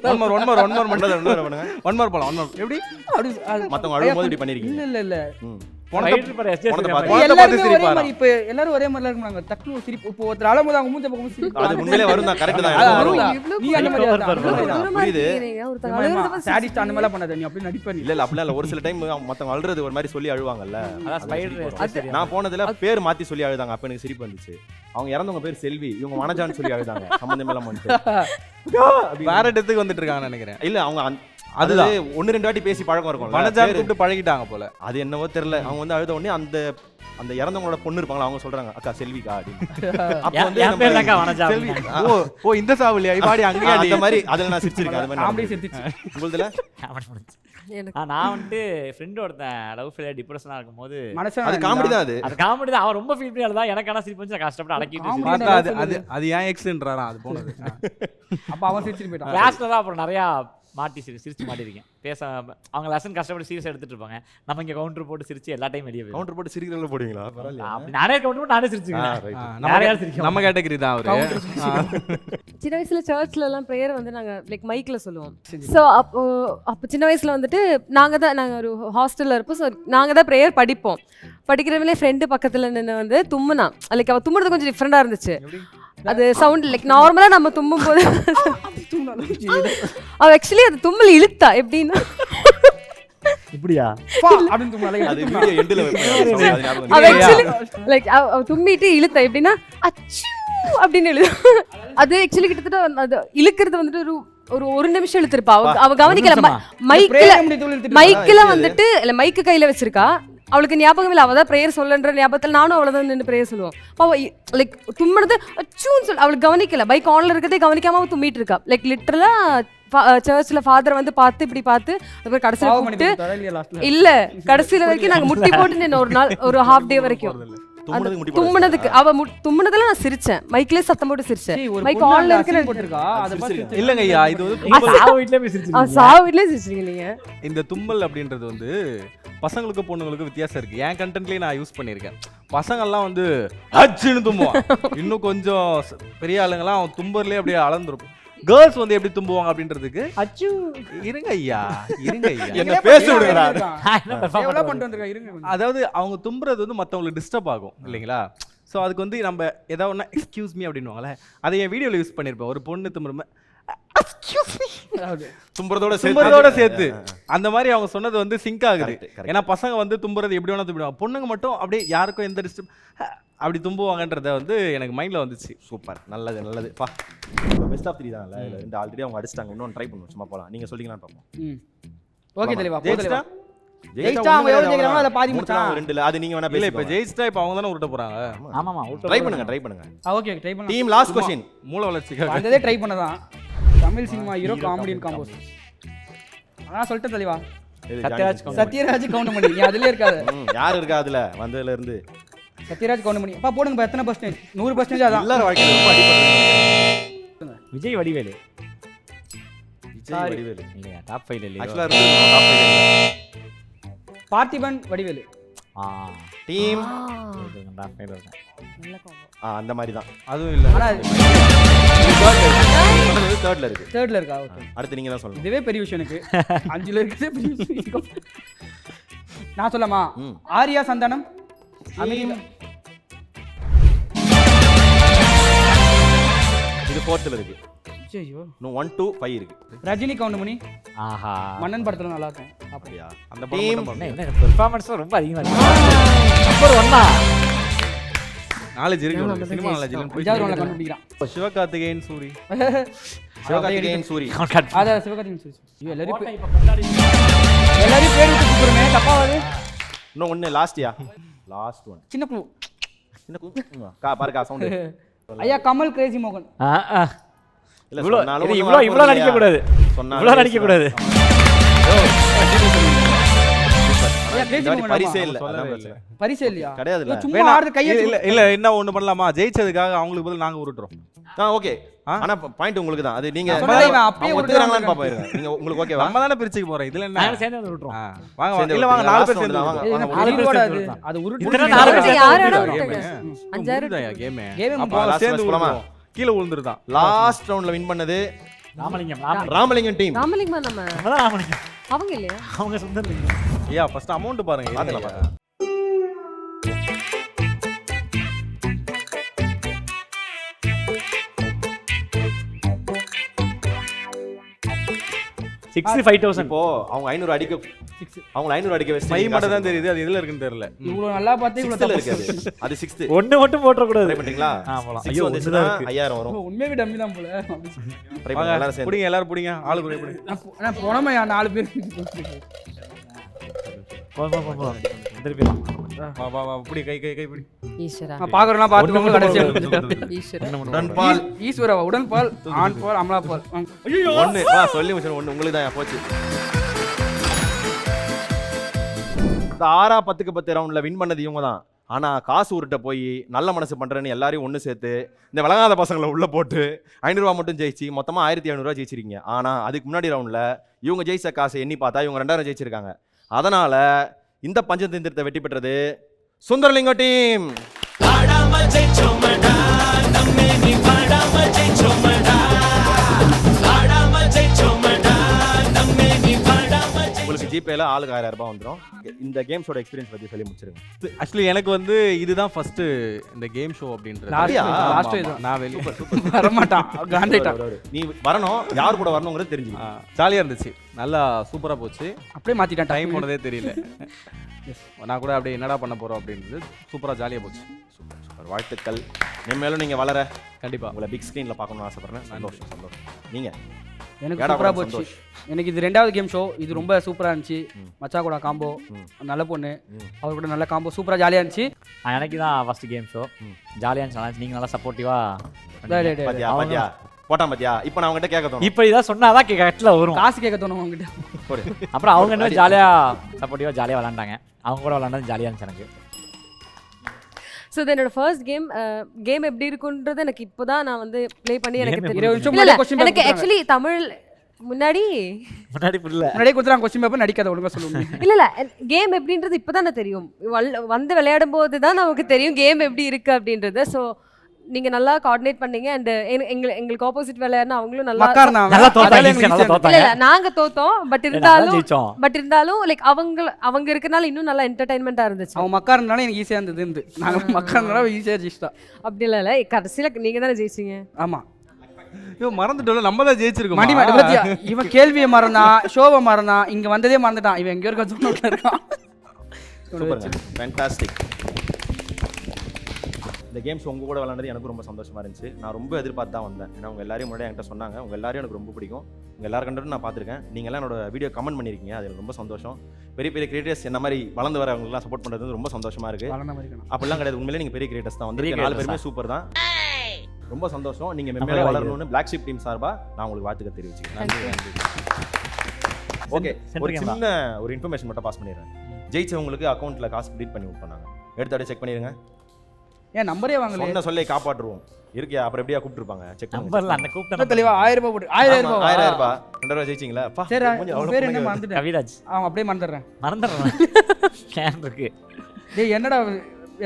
ஒன் மோர் பண்ணுங்க ஒன் மோர் போலாம் எப்படி அப்படி மத்தவங்க அழும்போது இப்படி பண்ணிருக்கீங்க. இல்ல Fighter பாரு, SJ போனதை சூர்யா பார்த்து. மாதிரி. எல்லாரும் ஒரே சிரிப்பாரா? மாதிரி இப்ப எல்லாரும் ஒரே மாதிரி இருக்காங்க. டக்குனு ஒரு சிரிப்பு இப்போ ஒருத்தர் அழும்போது அவங்க மூஞ்ச பக்கம் சிரிப்பு. அது உண்மையிலே வரும் தான், கரெக்ட் தான். அது எனக்கு வரும் வரும். தான். நீ அந்த மாதிரி Over இருந்தா. புரியுது. சாடிஸ்ட் அந்த மாதிரிலாம் பண்ணாத நீ அப்படி நடிப்பறி. இல்ல அப்படிலாம் இல்ல, ஒரு சில டைம் மத்தவங்க அழுறது ஒரு மாதிரி சொல்லி அழுவாங்கல்ல. அதான் Spider SJ சூர்யா. நான் போனதுல பேர் மாத்தி சொல்லி அழுதாங்க. அப்ப எனக்கு சிரிப்பு வந்துச்சு. அவங்க இறந்தவங்க பேர் செல்வி, இவங்க வனஜான்னு சொல்லி அழுதாங்க. சம்பந்தமே இல்லாம வந்துட்டு வேற இடத்துக்கு வந்துட்டு இருக்காங்கன்னு நினைக்கிறேன். இல்ல அவங்க அதுதான். அதுதான் 1-2 வாட்டி பேசி பழக்கம் இருக்கும். வனஜான் கூப்பிட்டு பழகிட்டாங்க போல. அது என்னவோ தெரியல. அவங்க வந்து அழுத உடனே அந்த இறந்தவங்களோட பொண்ணு இருப்பாங்களா, அவங்க சொல்றாங்க அக்கா செல்விக்கா அப்படின்னு. அப்ப வந்து என் பேர் தான்க்கா வனஜா. செல்வி. ஓ இந்த சாவுலியா இவாடி அங்கேயே அந்த மாதிரி அதுல நான் சிரிச்சிருக்கேன். அது காமெடி மாதிரி செத்துச்சு. உங்களுதுல நான் வந்துட்டு ஃப்ரெண்ட் ஒருத்தன் லவ் ஃபெயிலியர் டிப்ரெஷனா இருக்கும்போது மனசு அது காமெடி தான். அது அது காமெடி தான். அவன் ரொம்ப ஃபீல் பண்ணி அழுதா. எனக்கு ஆனா சிரிப்பு வந்து கஷ்டப்பட்டு அடக்கிட்டு Comedy. பார்த்தா அது ஏன் எக்ஸ்ன்றாராம் அது போனது. அப்ப அவன் சிரிச்சிட்டு போயிட்டான். கிளாஸ்ல தான் அப்புறம் நிறையா மாட்டி சிரிச்சு மாட்டிருக்கேன். பேச அவங்க லெசன் கஷ்டப்பட்டு சீரியஸ் எடுத்துட்டு இருப்பாங்க. நம்ம இங்க கவுண்டர் போட்டு சிரிச்சு எல்லா டைம் வெளியே போயிடும். கவுண்டர் போட்டு சிரிக்கிறதுல போடுவீங்களா? பரவாயில்லையா? அப்படி நானே கவுண்டர் போட்டு நானே சிரிச்சுக்கிறேன். வேற யாரும் சிரிக்க நம்ம கேட்டகரி தான் அவரு. சின்ன வயசுல சர்ச்ல எல்லாம் ப்ரேயர் வந்து நாங்க லைக் மைக்ல சொல்லுவோம். ஸோ அப்போ சின்ன வயசுல வந்துட்டு நாங்க ஒரு ஹாஸ்டல்ல இருப்போம். ஸோ நாங்க தான் ப்ரேயர் படிப்போம். படிக்கிறவங்களே ஃப்ரெண்டு பக்கத்துல நின்று வந்து தும்முனா. லைக் அவ தும்முறது கொஞ்சம் டிஃப்ரெண்டா இருந்துச்சு. அது சவுண்ட் லைக் நார்மலா நம்ம தும்மும் போது அவ ஆக்சுவலி அது தும்மல் இழுத்தா எப்படின்னா இப்படியா அப்படின்னு தும்முனாலே அது வீடியோ எண்ட்ல வைப்பேன். அது ஞாபகம் அவ இருக்கு. ஆக்சுவலி லைக் அவ தும்மிட்டு இழுத்தா எப்படின்னா அச்சு அப்படின்னு இழுது. அது ஆக்சுவலி கிட்டத்தட்ட அது இழுக்கிறது வந்துட்டு ஒரு நிமிஷம் இழுத்திருப்பா. அவ கவனிக்கல. மைக்ல வந்துட்டு இல்ல மைக்கு கையில வச்சிருக்கா. அவளுக்கு ஞாபகம் இல்லை. அவள் தான் ப்ரேயர் சொல்லன்ற ஞாபகத்தில் நானும் அவளை தான் நின்று ப்ரேயர் சொல்லுவோம். அவள் லைக் தும்முறது அச்சூன்னு சொல்லி அவளுக்கு கவனிக்கல. பைக் ஆன்ல இருக்கிறதே கவனிக்காம அவள் தும்மிட்டு இருக்கா. லைக் லிட்டரலாக சர்ச்சில் ஃபாதர் வந்து பார்த்து இப்படி பார்த்து அதுக்கப்புறம் கடைசியில் கூப்பிட்டு இல்லை கடைசியில் வரைக்கும் நாங்கள் முட்டி போட்டு நின்று ஒரு நாள் ஒரு ஹாஃப் டே வரைக்கும் தும்முனதுக்கு அவ தும்முனதுல நான் சிரிச்சேன். மைக்லயே சத்தம் போட்டு சிரிச்சேன். மைக் ஆன்ல போட்டுருக்கா. இல்லங்க ஐயா இது வந்து சாவு வீட்லயே போய் சிரிச்சிருக்கீங்க. சாவு வீட்லயே சிரிச்சீங்க நீங்க. இந்த தும்மல் அப்படின்றது வந்து பசங்களுக்கு பொண்ணுங்களுக்கு வித்தியாசம் இருக்கு. என் கண்டென்ட்லயே நான் யூஸ் பண்ணியிருக்கேன். பசங்கள்லாம் வந்து அச்சுன்னு தும்புவான். இன்னும் கொஞ்சம் பெரிய ஆளுங்கெல்லாம் அவன் தும்பர்லேயே அப்படியே அளந்துருக்கும். கேர்ள்ஸ் வந்து எப்படி தும்புவாங்க அப்படின்றதுக்கு அச்சு இருங்க ஐயா இருங்க ஐயா என்ன பேச விடுங்கடா. எவ்வளவு பண்ணிட்டு வந்திருக்கா இருங்க. அதாவது அவங்க தும்புறது வந்து மற்றவங்களுக்கு டிஸ்டர்ப் ஆகும் இல்லைங்களா? ஸோ அதுக்கு வந்து நம்ம ஏதாவது ஒன்றா எக்ஸ்கியூஸ் மீ அப்படின்னுவாங்களே, அதை என் வீடியோவில் யூஸ் பண்ணியிருப்பேன். ஒரு பொண்ணு தும்புறமே தும்புறதோட சேர்த்து அந்த மாதிரி அவங்க சொன்னது வந்து சிங்க் ஆகுது. ஏன்னா பசங்க வந்து தும்புறது எப்படி வேணா தும்பிடுவாங்க, பொண்ணுங்க மட்டும் அப்படியே யாருக்கும் எந்த டிஸ்டர்ப் அப்படி தும்புவாங்கன்றத வந்து எனக்கு மைண்ட்ல வந்துச்சு. சூப்பர், நல்லது நல்லது பா. பெஸ்ட் ஆஃப் 3 தான். இல்ல ரெண்டு ஆல்ரெடி அவங்க அடிச்சிட்டாங்க. இன்னொன்னு ட்ரை பண்ணுவோம். சும்மா போலாம். நீங்க சொல்லிங்களான்னு பாப்போம். ஓகே தெளிவா ஜெயிச்சிட்டா ஜெயிச்சா அவங்க எவ்வளவு ஜெயிக்கறாங்களோ அத பாதி முடிச்சாங்க. ரெண்டுல அது நீங்க வேணா இல்ல பேச. இப்ப ஜெயிச்சிட்டா இப்ப அவங்க தான உருட்ட போறாங்க. ஆமாமா ட்ரை பண்ணுங்க ஓகே ட்ரை பண்ணலாம். Team last question. மூல வளர்ச்சிக்காக வந்ததே ட்ரை பண்ணதான். Tamil cinema hero comedian combos. அதான் சொல்லிட்டேன் தெளிவா. சத்யராஜ் கவுண்ட் பண்ணி நீ அதுலயே இருக்காது. யார் இருக்கா அதுல வந்ததுல இருந்து? சத்யராஜ் கவுண்ட் பண்ணி அப்பா போடுங்க. எத்தனை பர்சன்டேஜ்? 100% அதான். எல்லாரும் வாழ்க்கையில ரொம்ப அடிபடுறாங்க. விஜய் வடிவேலு. விஜய் வடிவேலு இல்லையா? டாப் 5 இல்லையா? ஆக்சுவலா இருக்கு top 5. Parthiban Vadivelu. Team top 5 இருக்கேன். அந்த மாதிரி தான். அதுவும் இல்ல. ஆனா தேர்ட்ல இருக்கு. தேர்ட்ல இருக்கா? ஓகே. அடுத்து நீங்க தான் சொல்லணும். இதுவே பெரிய விஷயம் எனக்கு. 5ல இருக்குதே பெரிய விஷயம். நான் சொல்லமா? ஆரியா சந்தானம் அமெரிக்கா. இது 4ல இருக்கு. ஐயோ. இன்னும் 1 2 5 இருக்கு. ரஜினி கவுண்ட் பண்ணி ஆஹா. மன்னன் படத்துல நல்லா இருக்கும். அப்படியா? அந்த டீம் என்ன பெர்ஃபார்மன்ஸ் ரொம்ப அதிகமா இருக்கு. நம்பர் 1 நாலேஜ் இருக்கு உங்களுக்கு. சினிமா நாலேஜ் இல்லன்னு போய் அஞ்சாவது ரவுண்ட்ல கண்டுபிடிக்கிறான். சிவகார்த்திகேயன் சூரி. சிவகார்த்திகேயன் சூரி. அத சிவகார்த்திகேயன் சூரி. ஐயோ எல்லாரும் பேர் விட்டு கூப்பிடுறமே தப்பாவாது. இன்னும் ஒன்னு லாஸ்ட்யா. Last one. சின்ன க்ளூ. சின்ன க்ளூ. பாருங்க சவுண்ட். ஐயா கமல் கிரேசி மோகன். இல்ல இவ்ளோ சொன்னாலும் இவ்ளோ நடிக்க கூடாது. இவ்ளோ நடிக்க கூடாது. பரிசே இல்ல. பரிசே இல்லையா? கிடையாதுல. சும்மா ஆடுது கையை இல்ல என்ன ஒண்ணு பண்ணலாமா? ஜெயிச்சதுக்காக அவங்களுக்கு பதில் நாங்க உருட்டுறோம். ஓகே. ஆனா பாயிண்ட் உங்களுக்கு தான். அது நீங்க அப்படியே ஒத்துக்கறாங்களான்னு பாப்போம். நீங்க உங்களுக்கு ஓகேவா? நம்ம தான பிரிச்சுக்க போறோம். இதுல என்ன? நாங்க சேர்ந்து விட்டுறோம். வாங்க இல்ல வாங்க 4 பேர் சேர்ந்து வாங்க. அது உருட்டு. இதெல்லாம் 4 பேர் யார் யாரோ விட்டுங்க. 5000 கேம். கேம் அப்ப சேர்ந்து போலாமா? கீழே விழுந்துருதான். லாஸ்ட் ரவுண்ட்ல வின் பண்ணது ராமலிங்கம் ராமலிங்கம் டீம். ராமலிங்கம் நம்ம ராமலிங்கம் அவங்க இல்லையா? அவங்க சொந்தம் ஐயா ஃபர்ஸ்ட் அமௌண்ட் பாருங்க. பாத்துக்கலாம். 65,000. இப்போ அவங்க 500 அடிக்க அவங்க 500 அடிக்க வச்சு மை மட்டும் தான் தெரியுது, அது எதுல இருக்குன்னு தெரியல. இவ்வளோ நல்லா பார்த்து இவ்வளோ இவ்வளவு தப்பு இருக்காது. அது 6th. ஒண்ணு மட்டும் போட்ற கூடாது. ட்ரை பண்ணீங்களா? போலாம். 6 வந்துச்சுன்னா 5000 வரும். உண்மையாவே டம்மி தான் போல. ட்ரை பண்ணி எல்லாரும் சேர்ந்து. புடிங்க எல்லாரும் புடிங்க. ஆளுக்கு ஒரு புடி. நான் போனமே 4 பேர். போ. திருப்பி வா வா வா புடி கை கை கை புடி. ஈஸ்வரா. நான் பார்க்குறேன்னா பார்த்துக்கோங்க கடைசியாக. ஈஸ்வரா. உடன்பால் ஈஸ்வரா உடன்பால், ஆண் பால், அமலா பால். ஒன்னு வா சொல்லி முடிச்சு ஒன்னு உங்களுக்கு தான் போச்சு. இந்த 6 10க்கு 10 ரவுண்ட்ல வின் பண்ணது இவங்க தான். ஆனா காசு உருட்ட போய் நல்ல மனசு பண்றேன்னு எல்லாரையும் ஒன்று சேர்த்து இந்த விளங்காத பசங்களை உள்ள போட்டு 500 ரூபா மட்டும் ஜெயிச்சு மொத்தமா 1500 ரூபா ஜெயிச்சிருக்கீங்க. ஆனா அதுக்கு முன்னாடி ரவுண்ட்ல இவங்க ஜெயிச்ச காசை எண்ணி பார்த்தா இவங்க 2000 ஜெயிச்சிருக்காங்க. அதனால இந்த பஞ்சதந்திரத்தை வெற்றி பெற்றது சுந்தரலிங்கம் டீம். உங்களுக்கு ஜிபேல ஆளுக்கு 1000 ரூபாய் வந்துடும். இந்த கேம்ஸோட எக்ஸ்பீரியன்ஸ் பத்தி சொல்லி முடிச்சிருங்க. ஆக்சுவலி எனக்கு வந்து இதுதான் ஃபர்ஸ்ட் இந்த கேம் ஷோ அப்படின்றது. லாஸ்ட் இதுதான். நான் வெளியே வரமாட்டான், காண்டாயிட்டான். நீ வரணும், யார் கூட வரணுங்கிறது தெரிஞ்சுக்க. ஜாலியாக இருந்துச்சு, நல்லா சூப்பராக போச்சு. அப்படியே மாத்திட்டான். டைம் போனதே தெரியல. நான் கூட அப்படியே என்னடா பண்ண போகிறோம் அப்படின்றது சூப்பராக ஜாலியாக போச்சு. சூப்பர், வாழ்த்துக்கள். மேலும் நீங்கள் வளர கண்டிப்பாக உங்களை பிக் ஸ்க்ரீனில் பார்க்கணும்னு ஆசைப்படுறேன். சந்தோஷம் சந்தோஷம். நீங்கள் எனக்கு சூப்பராக போச்சு. எனக்கு இது 2வது கேம் ஷோ. இது ரொம்ப சூப்பராக இருந்துச்சு. மச்சா கூட காம்போ, நல்ல பொண்ணு, அவர் கூட நல்ல காம்போ, சூப்பராக ஜாலியாக இருந்துச்சு. எனக்கு தான் ஃபர்ஸ்ட் கேம் ஷோ. ஜாலியாக இருந்துச்சு. நீங்கள் நல்லா சப்போர்ட்டிவாக பாத்தியா பாத்தியா போட்டான் பாத்தியா. இப்போ நான் உங்ககிட்ட கேட்க தோணும். இப்போ இதான் சொன்னாதான் கட்டில் வரும். காசு கேட்க தோணும் அவங்ககிட்ட. அப்புறம் அவங்க என்ன ஜாலியாக சப்போர்ட்டிவாக ஜாலியாக விளாண்டாங்க. அவங்க கூட விளாண்டது ஜாலியாக இருந்துச்சு எனக்கு. ஸோ இது என்னோட ஃபர்ஸ்ட் கேம் எப்படி இருக்குன்றது எனக்கு இப்போதான் நான் வந்து ப்ளே பண்ணி எனக்கு இருபது தெரியும். நிமிஷம் இல்ல, இல்ல, question எனக்கு paper ஆக்சுவலி தமிழ் முன்னாடி புரியல. முன்னாடியே கொடுத்துறாங்க கொஸ்டின் பேப்பர், நடிக்காத ஒழுங்கா சொல்லுங்க. இல்ல கேம் எப்படின்றது இப்போதான் தெரியும். வந்து விளையாடும் போது தான் நமக்கு தெரியும் கேம் எப்படி இருக்கு அப்படின்றது. ஸோ நீங்க நல்லா கோஆர்டினேட் பண்ணீங்க. அண்ட் எங்களுக்கு ஆப்போசிட் விளையாடுனா அவங்களும் நல்லா நல்லா தோத்தாங்க. இல்ல நாங்க தோத்தோம். பட் இருந்தாலும் லைக் அவங்க இருக்கனால இன்னும் நல்லா என்டர்டைன்மெண்டா இருந்துச்சு. அவங்க மக்கா இருந்தாலும் எனக்கு ஈஸியா இருந்தது. நாங்க மக்கா இருந்தாலும் ஈஸியா ஜெயிச்சிட்டா. அப்படி இல்ல கடைசியில நீங்க தானே ஜெயிச்சீங்க. ஆமா, ஐயோ மறந்துட்டோம், நம்ம தான் ஜெயிச்சிருக்கோம். மணி மாடு பத்தியா இவன் கேள்வியை மறந்தான், ஷோவை மறந்தான், இங்க வந்ததே மறந்துட்டான். இவன் எங்க இருக்க ஜோன்ல இருக்கான். Super, fantastic. இந்த கேம்ஸ் உங்கள் கூட விளாண்டது எனக்கு ரொம்ப சந்தோஷமாக இருந்துச்சு. நான் ரொம்ப எதிர்பார்த்து தான் வந்தேன். ஏன்னா உங்கள் எல்லாரையும் முன்னாடி என்கிட்ட சொன்னாங்க. உங்கள் எல்லாரையும் எனக்கு ரொம்ப பிடிக்கும். உங்கள் எல்லாரும் கண்டதும் நான் பார்த்துருக்கேன். நீங்கள் எல்லாம் என்னோட வீடியோ கமெண்ட் பண்ணியிருக்கீங்க. அது எனக்கு ரொம்ப சந்தோஷம். பெரிய பெரிய கிரியேட்டர்ஸ் என்ன மாதிரி வளர்ந்து வரவங்களாம் சப்போர்ட் பண்ணுறது ரொம்ப சந்தோஷமாக இருக்குது. அப்படிலாம் கிடையாது, உண்மையிலே நீங்கள் பெரிய கிரியேட்டர்ஸ் தான் வந்து 4 பேருமே சூப்பர் தான். ரொம்ப சந்தோஷம். நீங்கள் மென்மேலே வளரணும்னு பிளாக் ஷீப் டீம் சார்பாக நான் உங்களுக்கு வாழ்த்துக்கள் தெரிவிச்சுக்கிறேன். ஓகே, ஒரு சின்ன ஒரு இன்ஃபர்மேஷன் மட்டும் பாஸ் பண்ணிடுறேன். ஜெயிச்சவங்களுக்கு அக்கௌண்ட்டில் காசு கிரெடிட் பண்ணி விட்டோம். எடுத்து அப்படியே செக் பண்ணிடுங்க. ஏன் நம்பரே வாங்கல? சொன்ன சொல்லை காப்பாற்றுவோம். இருக்கியா அப்புறம் எப்படியா கூப்பிட்டுருப்பாங்க. செக் நம்பர்ல அந்த கூப்பிட்ட தெளிவா 1000 ரூபாய் போடு. 1000 ரூபாய் 2000 ஜெயிச்சிங்களா? சரி, பேர் என்ன மறந்துட்டேன். கவிராஜ். அவன் அப்படியே மறந்துடுறேன். கேன் இருக்கு. டேய் என்னடா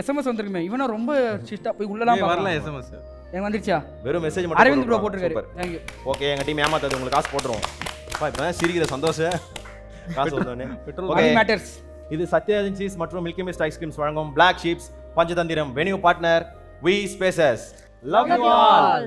SMS வந்திருக்குமே. இவனா ரொம்ப சிஸ்டா போய் உள்ளலாம் வரல. SMS எனக்கு வந்துருச்சா? வெறும் மெசேஜ் மட்டும் அரவிந்த் ப்ரோ போட்டுருக்காரு. Thank you. ஓகே, எங்க டீம் ஏமாத்தாது, உங்களுக்கு காசு போட்டுருவோம். அப்பா இப்பதான் சிரிக்கிற சந்தோஷம். காசு வந்தோனே. Money matters. இது சத்யா ஏஜென்சிஸ் மற்றும் மில்கி மிஸ்ட் ஐஸ்கிரீம்ஸ் வழங்கும் black sheeps Panchathanthiram venue partner V spaces. Love you all.